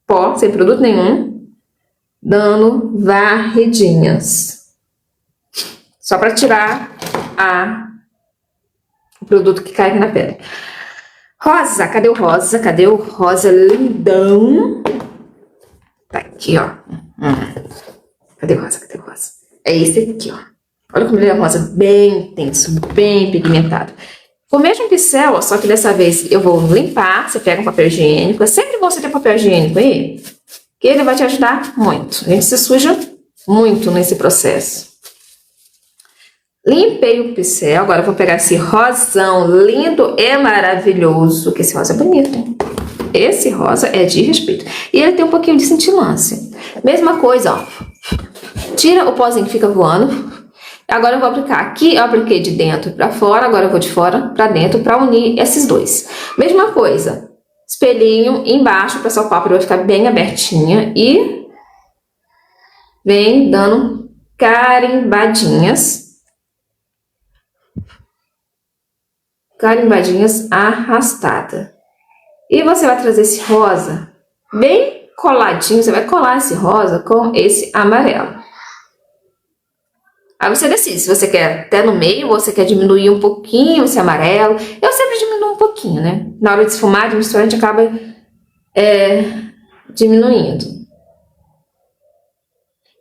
pó, sem produto nenhum, dando varridinhas. Só para tirar o produto que cai aqui na pele. Rosa, cadê o rosa? Cadê o rosa lindão? Tá aqui, ó. Cadê o rosa? Cadê o rosa? É esse aqui, ó. Olha como ele é rosa, bem intenso, bem pigmentado. Com o mesmo pincel, ó, só que dessa vez eu vou limpar. Você pega um papel higiênico. É sempre bom você ter papel higiênico aí, que ele vai te ajudar muito. A gente se suja muito nesse processo. Limpei o pincel. Agora eu vou pegar esse rosão lindo e maravilhoso, que esse rosa é bonito, hein? Esse rosa é de respeito. E ele tem um pouquinho de cintilância. Mesma coisa, ó. Tira o pozinho que fica voando. Agora eu vou aplicar aqui. Eu apliquei de dentro pra fora. Agora eu vou de fora pra dentro pra unir esses dois. Mesma coisa. Espelhinho embaixo pra sua pálpebra ficar bem abertinha. E vem dando carimbadinhas. Carimbadinhas arrastada. E você vai trazer esse rosa bem coladinho. Você vai colar esse rosa com esse amarelo. Aí você decide se você quer até no meio ou você quer diminuir um pouquinho esse amarelo. Eu sempre diminuo um pouquinho, né? Na hora de esfumar, de misturar, a gente acaba diminuindo.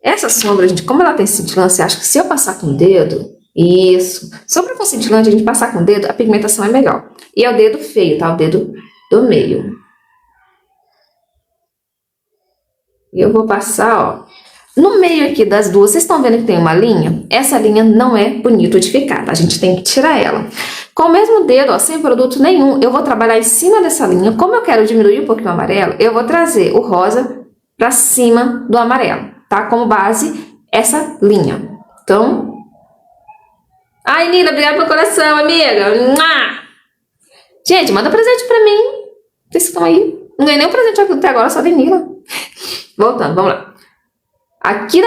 Essa sombra, gente, como ela tem cintilância, acho que se eu passar com o dedo, isso. Sombra com cintilante, a gente passar com o dedo, a pigmentação é melhor. E é o dedo feio, tá? O dedo do meio. E eu vou passar, ó. No meio aqui das duas, vocês estão vendo que tem uma linha? Essa linha não é bonito de ficar, tá? A gente tem que tirar ela. Com o mesmo dedo, ó, sem produto nenhum, eu vou trabalhar em cima dessa linha. Como eu quero diminuir um pouquinho o amarelo, eu vou trazer o rosa pra cima do amarelo, tá? Como base, essa linha. Então... Ai, Nina, obrigada pelo coração, amiga. Gente, manda presente pra mim. Vocês estão aí. Não ganhei nenhum presente até agora, só de Nila. Voltando, vamos lá. Aqui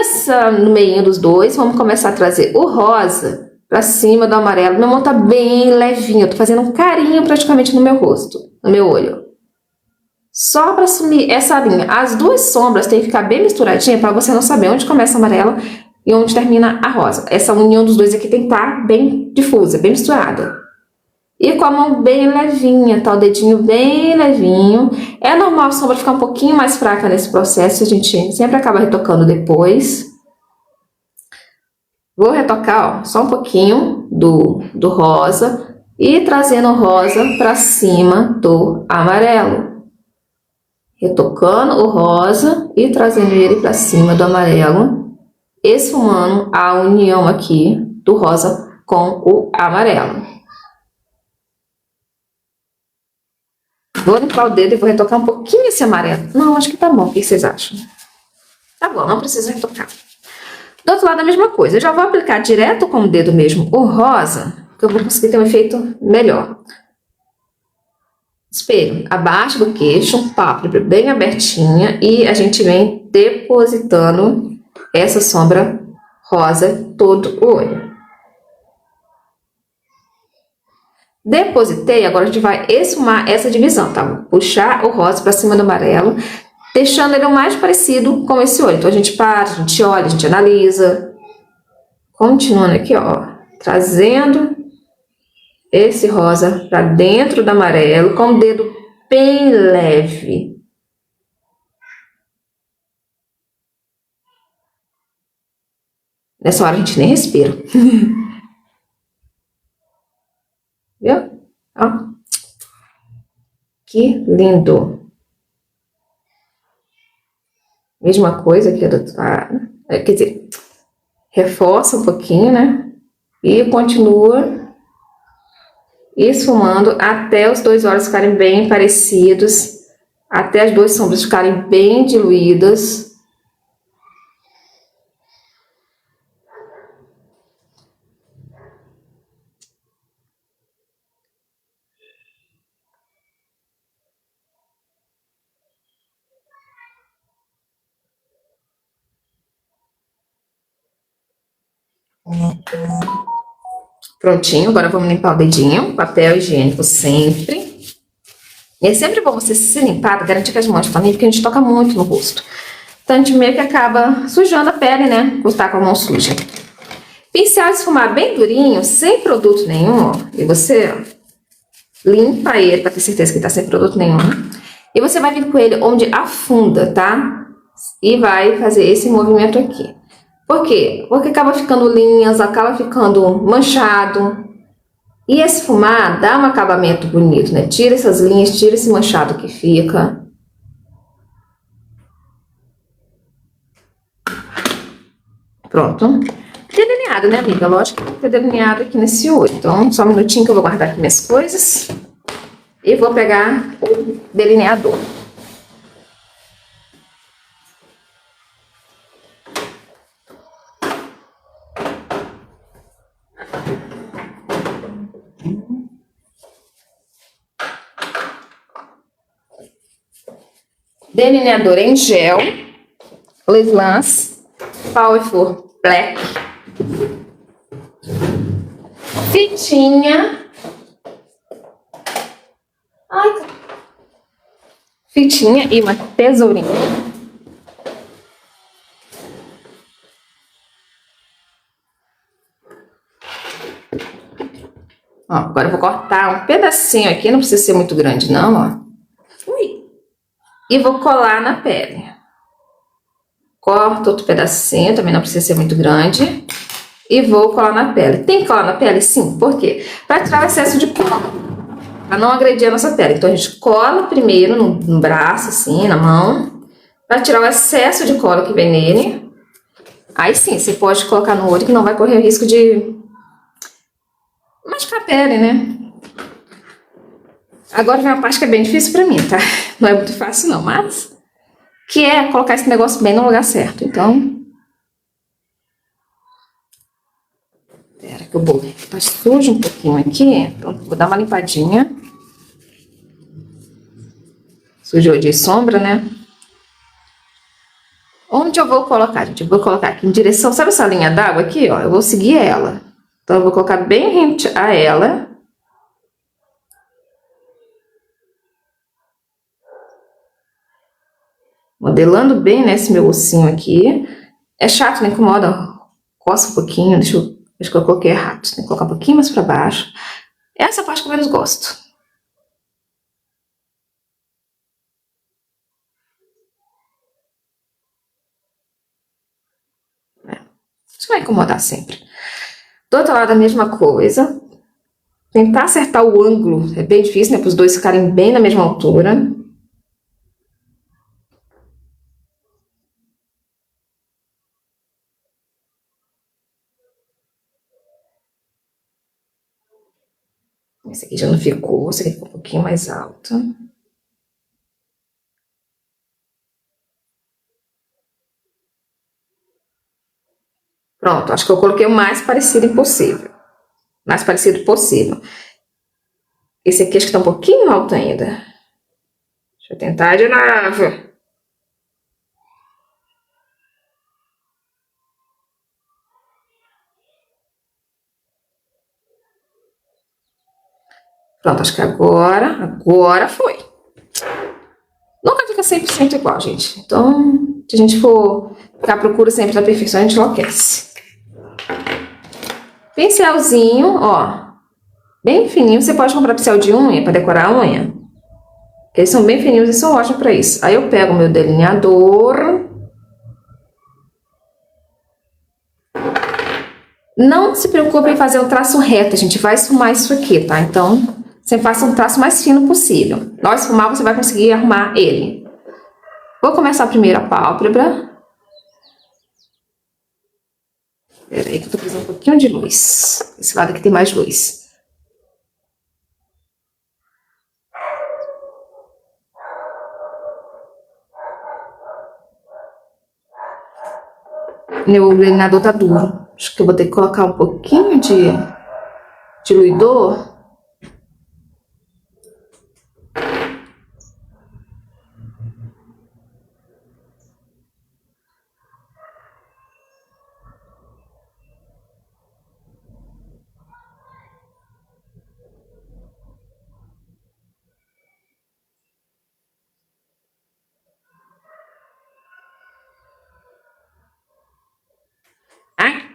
no meio dos dois, vamos começar a trazer o rosa pra cima do amarelo. Meu mão tá bem levinho, eu tô fazendo um carinho praticamente no meu rosto, no meu olho. Só pra sumir essa linha. As duas sombras tem que ficar bem misturadinha pra você não saber onde começa a amarela e onde termina a rosa. Essa união dos dois aqui tem que estar bem difusa, bem misturada. E com a mão bem levinha, tá? O dedinho bem levinho. É normal a sombra ficar um pouquinho mais fraca nesse processo, a gente sempre acaba retocando depois. Vou retocar, ó, só um pouquinho do rosa e trazendo o rosa pra cima do amarelo. Retocando o rosa e trazendo ele pra cima do amarelo, esfumando a união aqui do rosa com o amarelo. Vou limpar o dedo e vou retocar um pouquinho esse amarelo. Não, acho que tá bom. O que vocês acham? Tá bom, não precisa retocar. Do outro lado a mesma coisa. Eu já vou aplicar direto com o dedo mesmo o rosa, que eu vou conseguir ter um efeito melhor. Espelho abaixo do queixo, pálpebra bem abertinha e a gente vem depositando essa sombra rosa todo o olho. Depositei, agora a gente vai esfumar essa divisão, tá? Vou puxar o rosa para cima do amarelo, deixando ele o mais parecido com esse olho. Então a gente para, a gente olha, a gente analisa. Continuando aqui, ó, trazendo esse rosa para dentro do amarelo com o dedo bem leve. Nessa hora a gente nem respira. Viu? Ó. Que lindo. Mesma coisa aqui do outro lado. Quer dizer, reforça um pouquinho, né? E continua esfumando até os dois olhos ficarem bem parecidos, até as duas sombras ficarem bem diluídas. Prontinho, agora vamos limpar o dedinho, papel higiênico sempre. E é sempre bom você se limpar para garantir que as mãos estão limpas, porque a gente toca muito no rosto. Então a gente meio que acaba sujando a pele, né? Por estar com a mão suja. Pincel de esfumar bem durinho, sem produto nenhum, ó. E você, ó, limpa ele para ter certeza que tá sem produto nenhum. E você vai vir com ele onde afunda, tá? E vai fazer esse movimento aqui. Por quê? Porque acaba ficando linhas, acaba ficando manchado. E esse esfumar dá um acabamento bonito, né? Tira essas linhas, tira esse manchado que fica. Pronto. Delineado, né, amiga? Lógico que tem que ter delineado aqui nesse olho. Então, só um minutinho que eu vou guardar aqui minhas coisas. E vou pegar o delineador. Delineador em gel, Les Lance, Powerful Black, fitinha, fitinha e uma tesourinha. Ó, agora eu vou cortar um pedacinho aqui, não precisa ser muito grande não, ó. E vou colar na pele. Corto outro pedacinho, também não precisa ser muito grande. E vou colar na pele. Tem que colar na pele? Sim. Por quê? Para tirar o excesso de cola. Para não agredir a nossa pele. Então a gente cola primeiro no braço, assim, na mão. Para tirar o excesso de cola que vem nele. Aí sim, você pode colocar no olho que não vai correr o risco de machucar a pele, né? Agora vem uma parte que é bem difícil pra mim, tá? Não é muito fácil não, mas... que é colocar esse negócio bem no lugar certo, então... Espera que eu vou... tá sujo um pouquinho aqui, então vou dar uma limpadinha. Sujou de sombra, né? Onde eu vou colocar, gente? Eu vou colocar aqui em direção, sabe essa linha d'água aqui, ó? Eu vou seguir ela. Então, eu vou colocar bem rente a ela. Modelando bem nesse meu ossinho aqui. É chato, não incomoda. Coça um pouquinho, acho que eu coloquei errado. Tem que colocar um pouquinho mais pra baixo. Essa é a parte que eu menos gosto. Isso vai incomodar sempre. Do outro lado, a mesma coisa. Tentar acertar o ângulo é bem difícil, né? Para os dois ficarem bem na mesma altura. Esse aqui já não ficou, esse aqui ficou um pouquinho mais alto. Pronto, acho que eu coloquei o mais parecido possível. Mais parecido possível. Esse aqui acho que tá um pouquinho alto ainda. Deixa eu tentar de novo. Pronto, acho que agora foi. Nunca fica 100% igual, gente. Então, se a gente for ficar à procura sempre da perfeição, a gente enlouquece. Pincelzinho, ó. Bem fininho. Você pode comprar pincel de unha para decorar a unha. Eles são bem fininhos e são ótimos para isso. Aí eu pego o meu delineador. Não se preocupe em fazer um traço reto, a gente vai esfumar isso aqui, tá? Então, você faça um traço mais fino possível. Na hora de esfumar, você vai conseguir arrumar ele. Vou começar primeiro a pálpebra. Peraí que eu tô precisando um pouquinho de luz. Esse lado aqui tem mais luz. Meu delineador tá duro. Acho que eu vou ter que colocar um pouquinho de diluidor.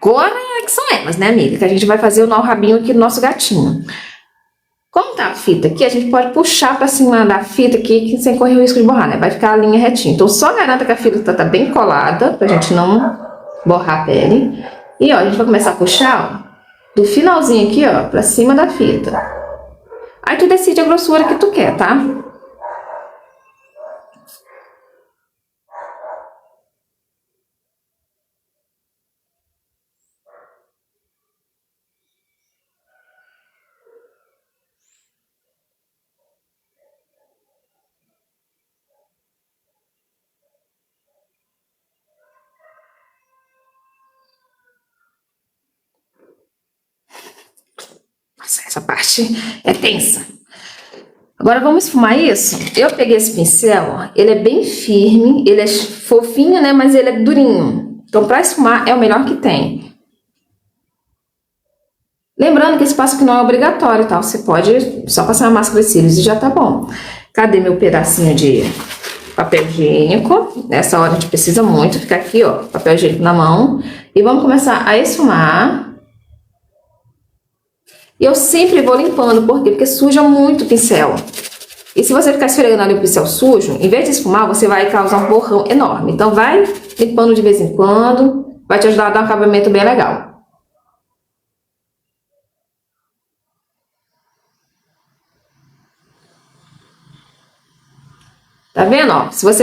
Agora é que são elas, né, amiga? Que a gente vai fazer o nó rabinho aqui do nosso gatinho. Como tá a fita aqui, a gente pode puxar pra cima da fita aqui sem correr o risco de borrar, né? Vai ficar a linha retinha. Então só garanta que a fita tá bem colada, pra gente não borrar a pele. E ó, a gente vai começar a puxar, ó, do finalzinho aqui, ó, pra cima da fita. Aí tu decide a grossura que tu quer, tá? Nossa, essa parte é tensa. Agora vamos esfumar isso. Eu peguei esse pincel, ó, ele é bem firme, ele é fofinho, né, mas ele é durinho. Então pra esfumar é o melhor que tem. Lembrando que esse passo aqui não é obrigatório, tá? Você pode só passar a máscara de cílios e já tá bom. Cadê meu pedacinho de papel higiênico? Nessa hora a gente precisa muito ficar aqui, ó, papel higiênico na mão. E vamos começar a esfumar. E eu sempre vou limpando, por quê? Porque suja muito o pincel. E se você ficar esfregando ali o pincel sujo, em vez de esfumar, você vai causar um borrão enorme. Então vai limpando de vez em quando, vai te ajudar a dar um acabamento bem legal. Tá vendo, ó? Se você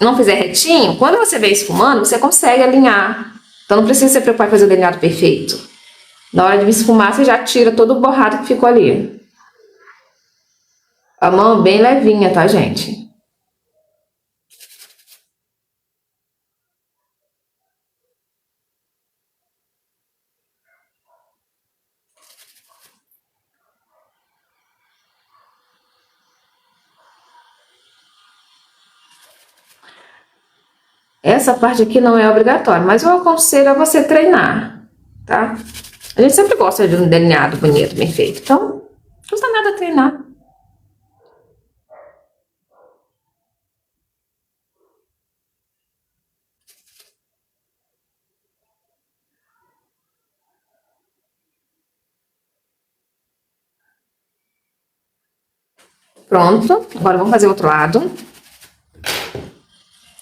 não fizer retinho, quando você vê esfumando, você consegue alinhar. Então não precisa se preocupar em fazer o delineado perfeito. Na hora de esfumar, você já tira todo o borrado que ficou ali. A mão bem levinha, tá, gente? Essa parte aqui não é obrigatória, mas eu aconselho a você treinar, tá? A gente sempre gosta de um delineado bonito, bem feito, então não custa nada treinar. Pronto, agora vamos fazer o outro lado.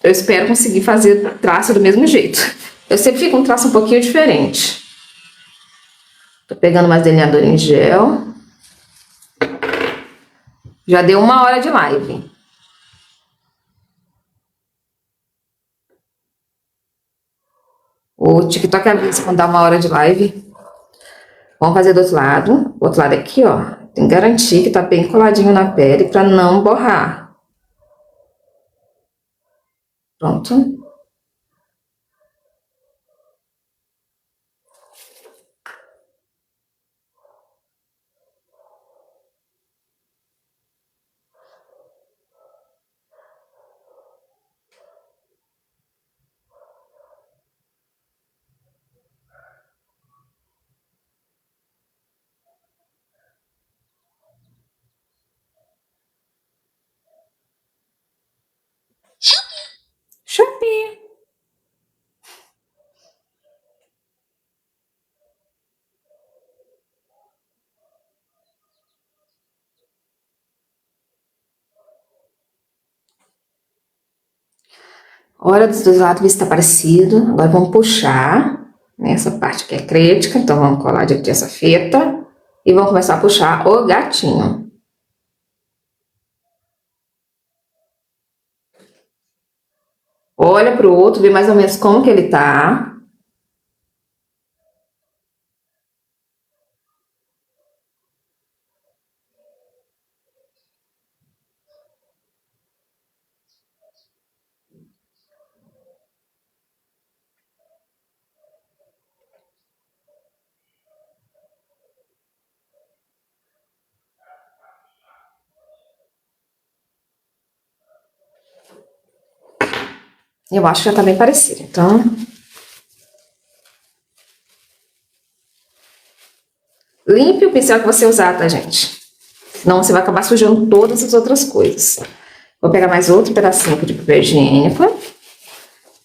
Eu espero conseguir fazer traço do mesmo jeito. Eu sempre fico um traço um pouquinho diferente. Tô pegando mais delineador em gel. Já deu 1 hora de live. O TikTok avisa quando dá 1 hora de live. Vamos fazer do outro lado. O outro lado aqui, ó. Tem que garantir que tá bem coladinho na pele pra não borrar. Pronto. Shopee. Olha dos dois lados, ver se tá parecido. Agora vamos puxar, né, essa parte que é crítica, então vamos colar de essa fita e vamos começar a puxar o gatinho. Olha pro outro, vê mais ou menos como que ele tá. Eu acho que já tá bem parecido, então... Limpe o pincel que você usar, tá, gente? Senão você vai acabar sujando todas as outras coisas. Vou pegar mais outro pedacinho aqui de papel higiênico.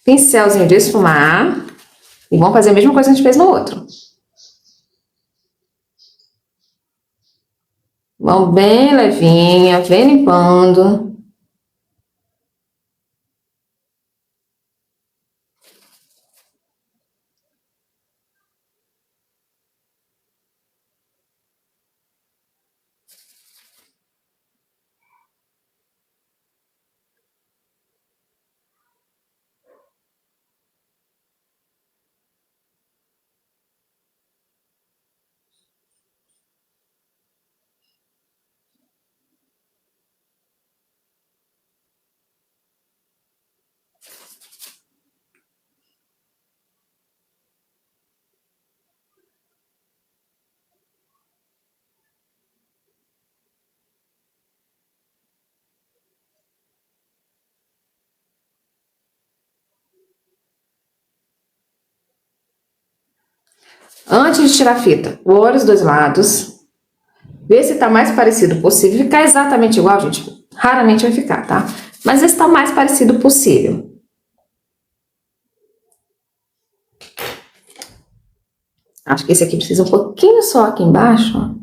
Pincelzinho de esfumar. E vamos fazer a mesma coisa que a gente fez no outro. Mão bem levinha, vem limpando. Antes de tirar a fita, olha os dois lados. Vê se tá mais parecido possível. Ficar exatamente igual, gente, raramente vai ficar, tá? Mas esse tá mais parecido possível. Acho que esse aqui precisa um pouquinho só aqui embaixo, ó.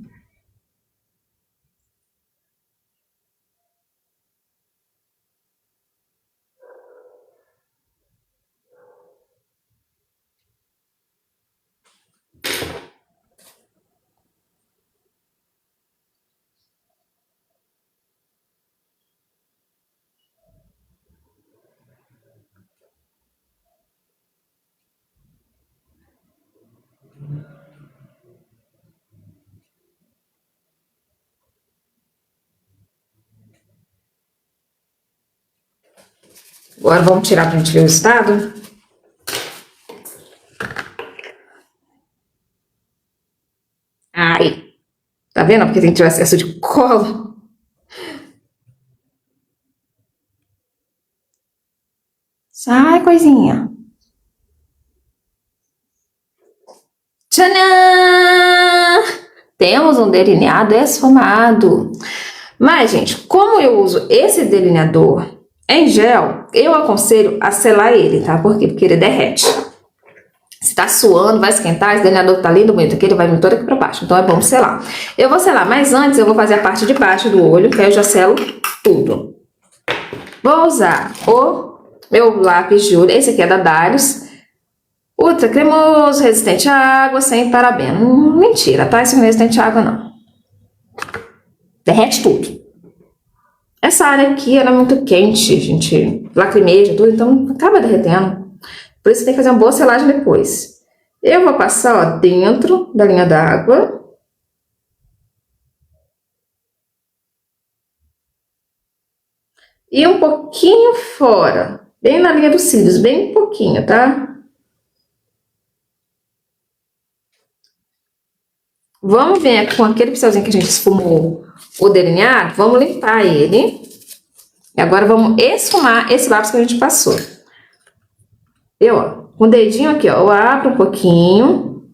Agora vamos tirar pra gente ver o resultado. Ai, tá vendo? Porque tem que tirar excesso de cola. Sai com coisinha. Tcharam! Temos um delineado esfumado. Mas, gente, como eu uso esse delineador em gel, eu aconselho a selar ele, tá? Por quê? Porque ele derrete. Se tá suando, vai esquentar, esse delineador tá lindo, bonito aqui, ele vai vir todo aqui pra baixo. Então é bom selar. Eu vou selar, mas antes eu vou fazer a parte de baixo do olho, que aí eu já selo tudo. Vou usar o meu lápis de olho, esse aqui é da Darius. Ultra cremoso, resistente à água, sem parabeno. Mentira, tá? Esse não é resistente à água, não. Derrete tudo. Essa área aqui, ela é muito quente, gente. Lacrimeja tudo, então acaba derretendo. Por isso tem que fazer uma boa selagem depois. Eu vou passar, ó, dentro da linha d'água. E um pouquinho fora. Bem na linha dos cílios, bem pouquinho, tá? Vamos ver com aquele pincelzinho que a gente esfumou o delineado, vamos limpar ele. E agora vamos esfumar esse lápis que a gente passou. Eu, ó, com o dedinho aqui, ó, eu abro um pouquinho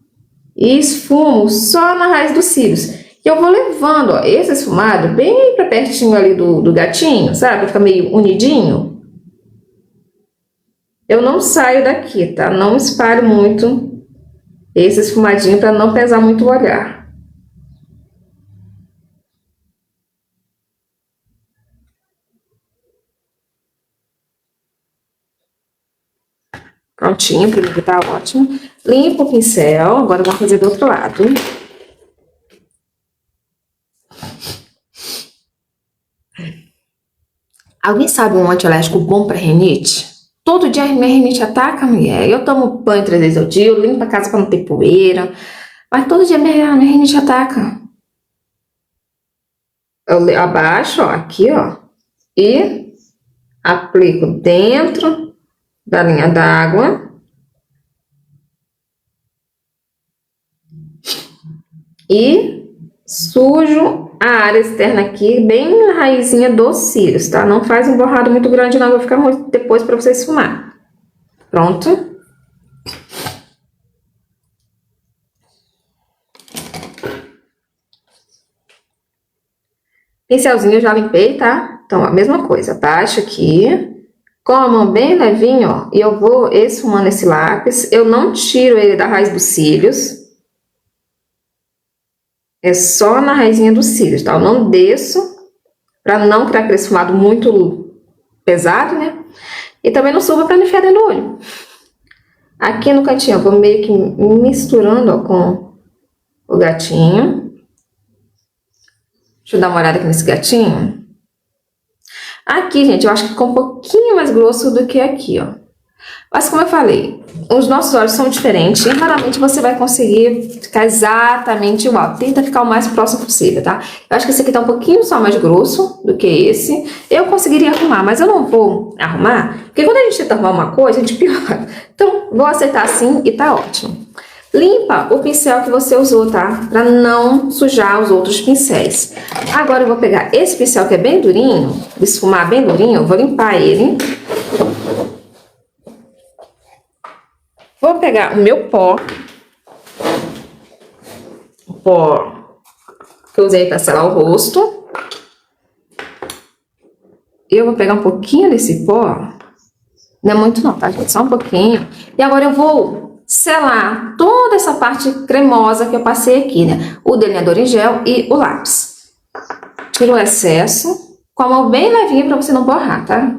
e esfumo só na raiz dos cílios. E eu vou levando, ó, esse esfumado bem pra pertinho ali do gatinho, sabe? Fica meio unidinho. Eu não saio daqui, tá? Não espalho muito esse esfumadinho pra não pesar muito o olhar. Prontinho, primeiro tá ótimo. Limpo o pincel, agora eu vou fazer do outro lado. Alguém sabe um antialérgico bom pra rinite? Todo dia minha rinite ataca, mulher. Eu tomo banho 3 vezes ao dia, eu limpo a casa pra não ter poeira. Mas todo dia minha rinite ataca. Eu abaixo, ó, aqui, ó. E aplico dentro da linha d'água. E sujo a área externa aqui, bem na raizinha dos cílios, tá? Não faz um borrado muito grande, não, vai ficar muito depois pra você esfumar. Pronto. Pincelzinho eu já limpei, tá? Então, a mesma coisa, baixa aqui, com a mão bem levinho, ó, e eu vou esfumando esse lápis. Eu não tiro ele da raiz dos cílios. É só na raizinha dos cílios, tá? Eu não desço, pra não criar aquele esfumado muito pesado, né? E também não suba pra não enfiar dentro do olho. Aqui no cantinho, eu vou meio que misturando, ó, com o gatinho. Deixa eu dar uma olhada aqui nesse gatinho. Aqui, gente, eu acho que ficou um pouquinho mais grosso do que aqui, ó. Mas como eu falei, os nossos olhos são diferentes e raramente você vai conseguir ficar exatamente igual. Tenta ficar o mais próximo possível, tá? Eu acho que esse aqui tá um pouquinho só mais grosso do que esse. Eu conseguiria arrumar, mas eu não vou arrumar, porque quando a gente tenta arrumar uma coisa, a gente piora. Então, vou acertar assim e tá ótimo. Limpa o pincel que você usou, tá? Pra não sujar os outros pincéis. Agora eu vou pegar esse pincel que é bem durinho, esfumar bem durinho, eu vou limpar ele. Vou pegar o meu pó que eu usei para selar o rosto. Eu vou pegar um pouquinho desse pó, não é muito não, tá, gente? Só um pouquinho. E agora eu vou selar toda essa parte cremosa que eu passei aqui, né? O delineador em gel e o lápis. Tiro o excesso, com a mão bem levinha para você não borrar, tá?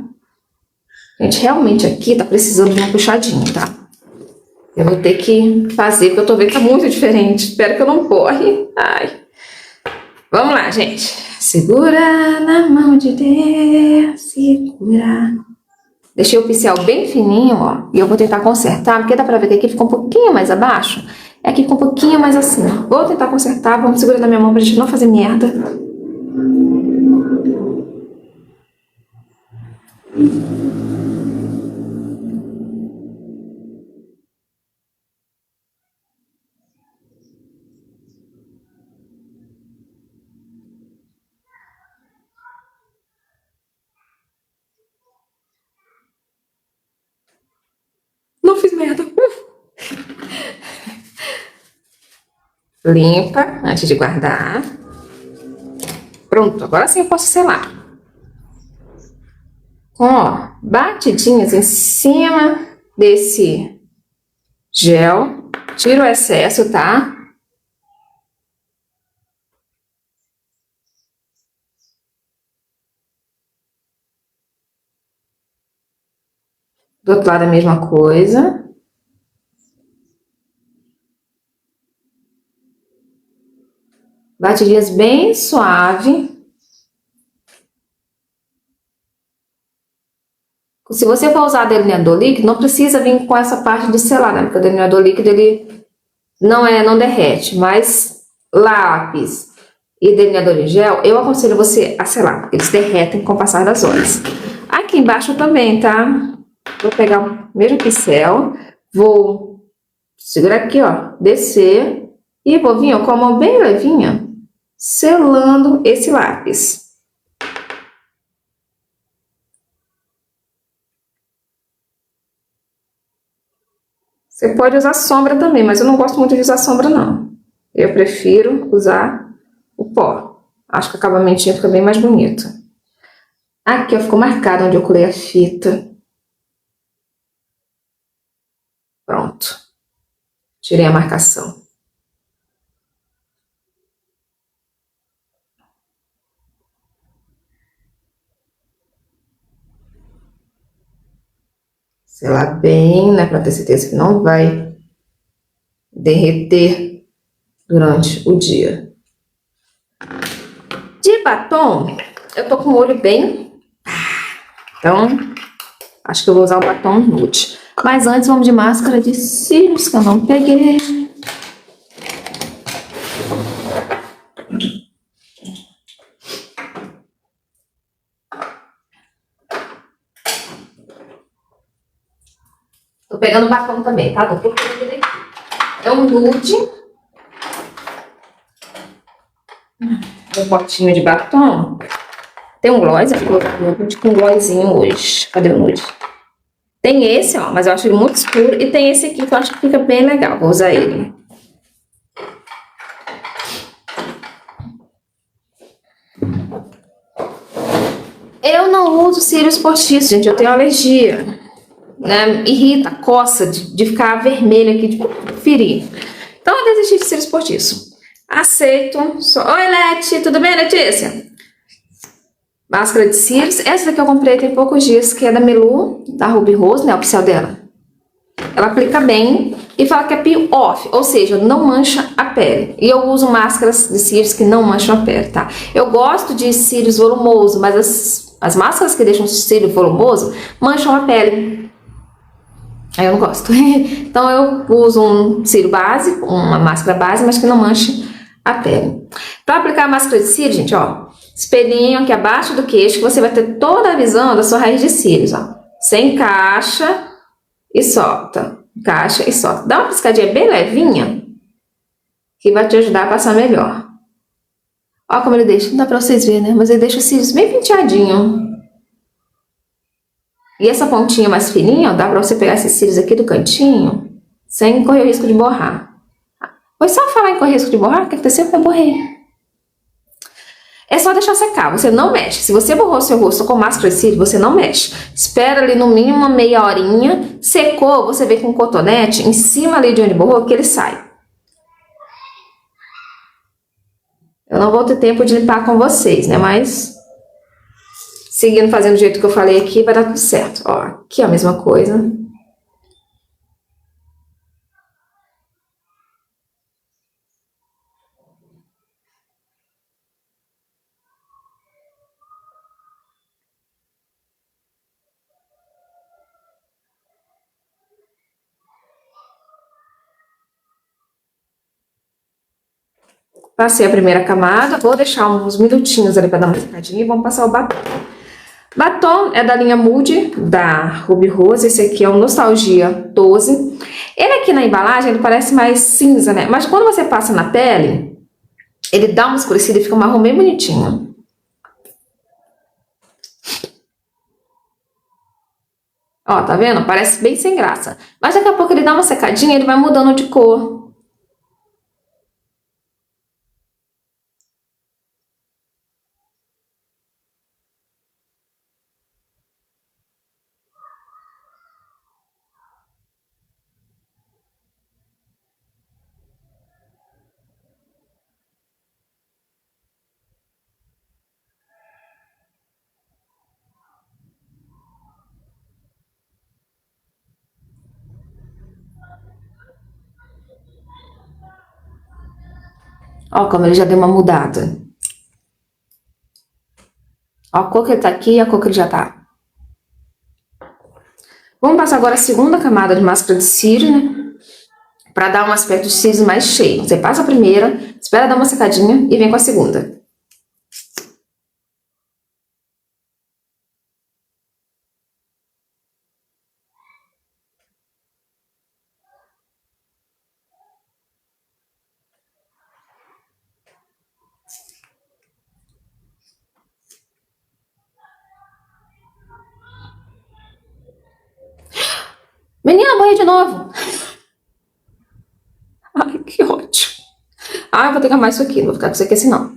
Gente, realmente aqui tá precisando de uma puxadinha, tá? Eu vou ter que fazer, porque eu tô vendo que tá muito diferente. Espero que eu não borre. Ai. Vamos lá, gente. Segura na mão de Deus, segura. Deixei o pincel bem fininho, ó. E eu vou tentar consertar, porque dá pra ver que aqui ficou um pouquinho mais abaixo. É aqui ficou um pouquinho mais assim. Vou tentar consertar, vamos segurar na minha mão pra gente não fazer merda. Limpa antes de guardar. Pronto, agora sim eu posso selar. Ó, batidinhas em cima desse gel. Tira o excesso, tá? Do outro lado a mesma coisa. Batidinhas bem suave. Se você for usar delineador líquido, não precisa vir com essa parte de selar, né? Porque o delineador líquido, ele não derrete. Mas lápis e delineador em gel, eu aconselho você a selar, porque eles derretem com o passar das horas. Aqui embaixo também, tá? Vou pegar o mesmo pincel, vou segurar aqui, ó, descer e vou vir, ó, com a mão bem levinha, selando esse lápis. Você pode usar sombra também, mas eu não gosto muito de usar sombra, não. Eu prefiro usar o pó. Acho que o acabamentinho fica bem mais bonito. Aqui, ó, ficou marcado onde eu colei a fita. Pronto. Tirei a marcação. Selar bem, né, pra ter certeza que não vai derreter durante o dia. De batom, eu tô com o olho bem... Então, acho que eu vou usar o batom nude. Mas antes, vamos de máscara de cílios, que eu não peguei. Tô pegando o batom também, tá? Tô procurando ele aqui. É um nude. Um potinho de batom. Tem um gloss, acho que eu vou usar um nude com glossinho hoje. Cadê o nude? Tem esse, ó, mas eu acho ele muito escuro. E tem esse aqui que eu acho que fica bem legal. Vou usar ele. Eu não uso cílios postiços, gente. Eu tenho alergia. Né? Irrita, coça de ficar vermelho aqui, de ferir. Então eu desisti de cílios postiços. Aceito. Oi, Leti. Tudo bem, Letícia? Máscara de cílios. Essa daqui eu comprei tem poucos dias, que é da Melu, da Ruby Rose, né? O pincel dela. Ela aplica bem e fala que é peel off, ou seja, não mancha a pele. E eu uso máscaras de cílios que não mancham a pele, tá? Eu gosto de cílios volumosos, mas as máscaras que deixam o cílio volumoso mancham a pele. Aí eu não gosto. Então eu uso um cílio base, uma máscara base, mas que não manche a pele. Para aplicar a máscara de cílios, gente, ó, espelhinho aqui abaixo do queixo, que você vai ter toda a visão da sua raiz de cílios, ó. Você encaixa e solta. Encaixa e solta. Dá uma piscadinha bem levinha, que vai te ajudar a passar melhor. Ó como ele deixa, não dá pra vocês verem, né? Mas ele deixa os cílios bem penteadinho. E essa pontinha mais fininha, ó, dá pra você pegar esses cílios aqui do cantinho, sem correr o risco de borrar. Foi só falar em correr risco de borrar, o que aconteceu? Eu borrei. É só deixar secar, você não mexe. Se você borrou seu rosto com máscara de cílio, você não mexe. Espera ali no mínimo uma meia horinha. Secou, você vem com um cotonete em cima ali de onde borrou, que ele sai. Eu não vou ter tempo de limpar com vocês, né? Mas seguindo fazendo do jeito que eu falei aqui, vai dar tudo certo. Ó, aqui é a mesma coisa. Passei a primeira camada, vou deixar uns minutinhos ali para dar uma secadinha e vamos passar o batom. Batom é da linha Mood, da Ruby Rose, esse aqui é o Nostalgia 12. Ele aqui na embalagem, ele parece mais cinza, né? Mas quando você passa na pele, ele dá uma escurecida e fica um marrom bem bonitinho. Ó, tá vendo? Parece bem sem graça. Mas daqui a pouco ele dá uma secadinha e ele vai mudando de cor. Ó como ele já deu uma mudada. Ó a cor que ele tá aqui e a cor que ele já tá. Vamos passar agora a segunda camada de máscara de cílios, né? Pra dar um aspecto de cílios mais cheio. Você passa a primeira, espera dar uma secadinha e vem com a segunda. Menina, morri de novo. Ai, que ótimo. Ah, eu vou ter que arrumar isso aqui, não vou ficar com isso aqui assim não.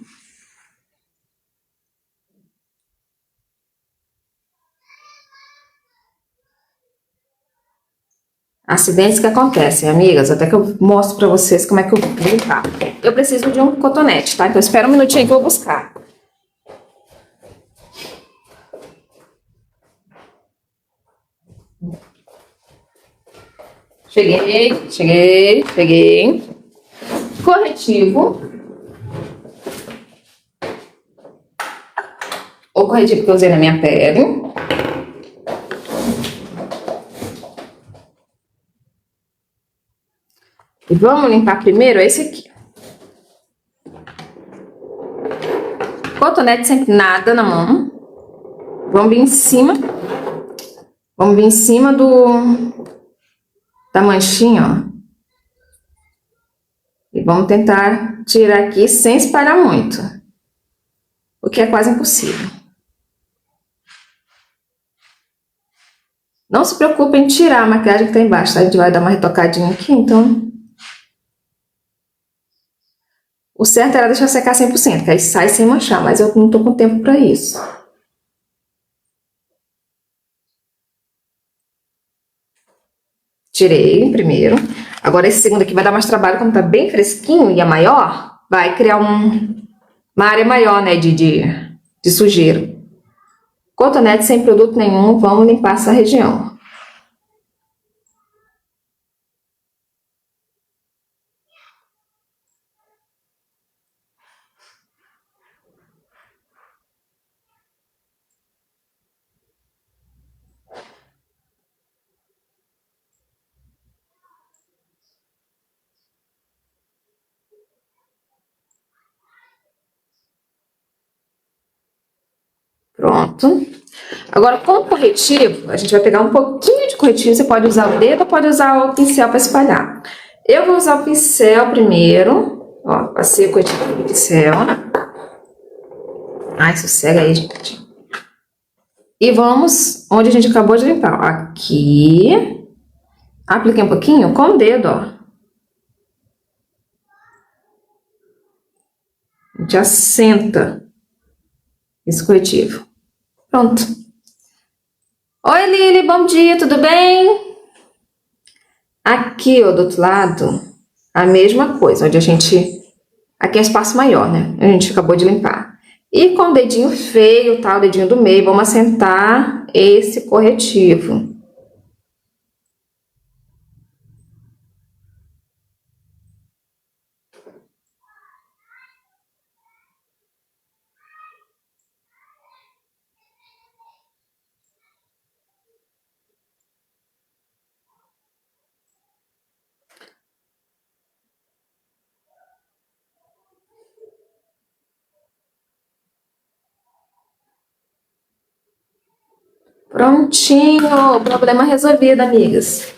Acidentes que acontecem, amigas. Até que eu mostro pra vocês como é que eu vou limpar. Eu preciso de um cotonete, tá? Então espera um minutinho que eu vou buscar. Cheguei. Corretivo. O corretivo que eu usei na minha pele. E vamos limpar primeiro esse aqui. Cotonete sempre nada na mão. Vamos vir em cima. Vamos vir em cima da manchinha, ó. E vamos tentar tirar aqui sem espalhar muito. O que é quase impossível. Não se preocupe em tirar a maquiagem que tá embaixo, tá? A gente vai dar uma retocadinha aqui, então... O certo era deixar secar 100%, que aí sai sem manchar, mas eu não tô com tempo pra isso. Tirei primeiro. Agora esse segundo aqui vai dar mais trabalho, como tá bem fresquinho e é maior, vai criar uma área maior, né, de sujeira. Cotonete sem produto nenhum, vamos limpar essa região. Pronto. Agora, com o corretivo, a gente vai pegar um pouquinho de corretivo. Você pode usar o dedo ou pode usar o pincel para espalhar. Eu vou usar o pincel primeiro. Ó, passei o corretivo no pincel. Ai, sossega aí, gente. E vamos onde a gente acabou de limpar. Ó, aqui. Apliquei um pouquinho com o dedo, ó. A gente assenta esse corretivo. Pronto. Oi, Lili, bom dia, tudo bem? Aqui, ó, do outro lado, a mesma coisa, onde a gente... Aqui é um espaço maior, né? A gente acabou de limpar. E com o dedinho feio, tá? O dedinho do meio, vamos assentar esse corretivo. Prontinho, problema resolvido, amigas.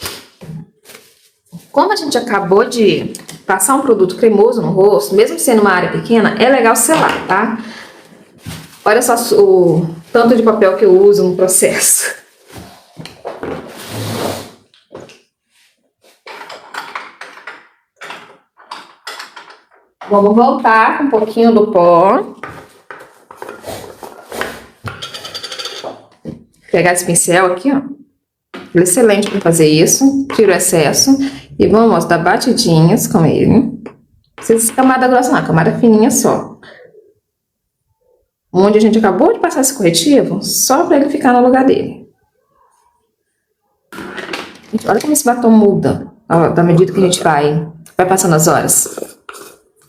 Como a gente acabou de passar um produto cremoso no rosto, mesmo sendo uma área pequena, é legal selar, tá? Olha só o tanto de papel que eu uso no processo. Vamos voltar com um pouquinho do pó. Pegar esse pincel aqui, ó. Ele é excelente para fazer isso. Tira o excesso. E vamos dar batidinhas com ele. Não precisa de camada grossa não, camada fininha só. Onde a gente acabou de passar esse corretivo, só para ele ficar no lugar dele. Olha como esse batom muda, ó, da medida que a gente vai passando as horas.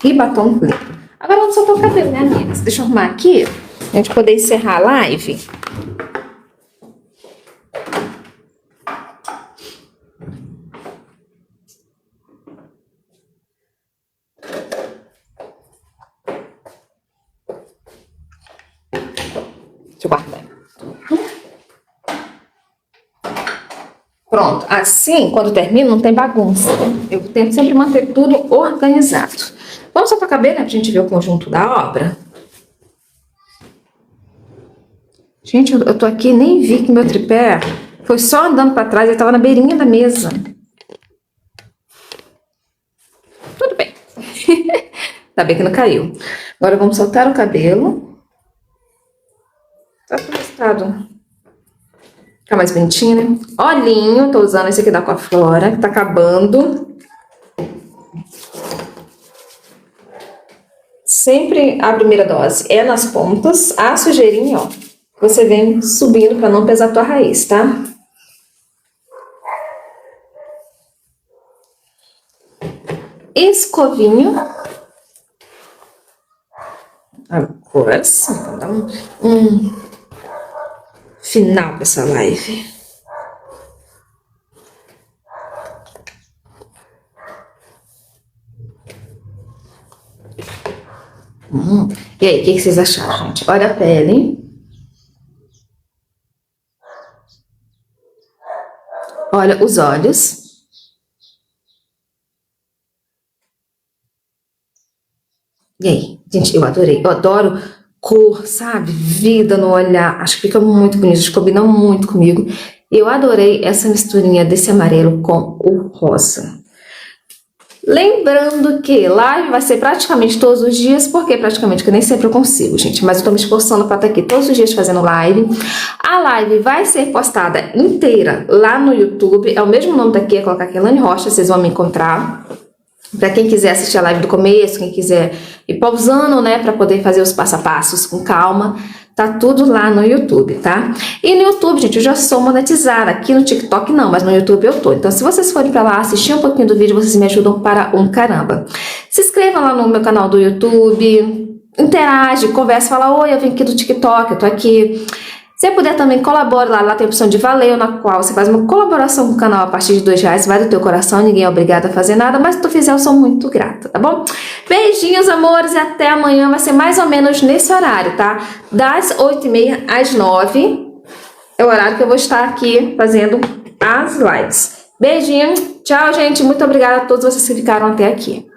e batom preto. Agora vamos soltar o cabelo, né, amigas? Deixa eu arrumar aqui, pra gente poder encerrar a live. Deixa eu guardar. Pronto, assim, quando termino, não tem bagunça. Eu tento sempre manter tudo organizado. Vamos soltar o cabelo, né, pra gente ver o conjunto da obra? Gente, eu tô aqui, nem vi que meu tripé foi só andando pra trás, ele tava na beirinha da mesa. Tudo bem. Tá bem que não caiu. Agora vamos soltar o cabelo. Tá tudo estado. Fica mais bonitinho, né? Olhinho, tô usando esse aqui da Aquaflora, que tá acabando. Sempre a primeira dose é nas pontas. A sujeirinha, ó, você vem subindo pra não pesar a tua raiz, tá? Escovinho. Agora sim, vou dar um final pra essa live. E aí, o que vocês acharam, gente? Olha a pele. Olha os olhos. E aí, gente, eu adorei. Eu adoro cor, sabe? Vida no olhar. Acho que fica muito bonito, acho que combina muito comigo. Eu adorei essa misturinha desse amarelo com o rosa. Lembrando que live vai ser praticamente todos os dias, porque praticamente que nem sempre eu consigo, gente. Mas eu tô me esforçando para estar aqui todos os dias fazendo live. A live vai ser postada inteira lá no YouTube. É o mesmo nome daqui, é colocar aqui Elaine Rocha, vocês vão me encontrar. Para quem quiser assistir a live do começo, quem quiser ir pausando, né, para poder fazer os passo a passos com calma, tá tudo lá no YouTube, tá? E no YouTube, gente, eu já sou monetizada, aqui no TikTok não, mas no YouTube eu tô. Então, se vocês forem para lá assistir um pouquinho do vídeo, vocês me ajudam para um caramba. Se inscrevam lá no meu canal do YouTube, interage, conversa, fala, oi, eu vim aqui do TikTok, eu tô aqui. Se puder também, colabore lá tem a opção de valeu, na qual você faz uma colaboração com o canal a partir de R$2, vai do teu coração, ninguém é obrigado a fazer nada, mas se tu fizer eu sou muito grata, tá bom? Beijinhos, amores, e até amanhã, vai ser mais ou menos nesse horário, tá? Das 8h30 às 9h, é o horário que eu vou estar aqui fazendo as lives. Beijinho, tchau, gente, muito obrigada a todos vocês que ficaram até aqui.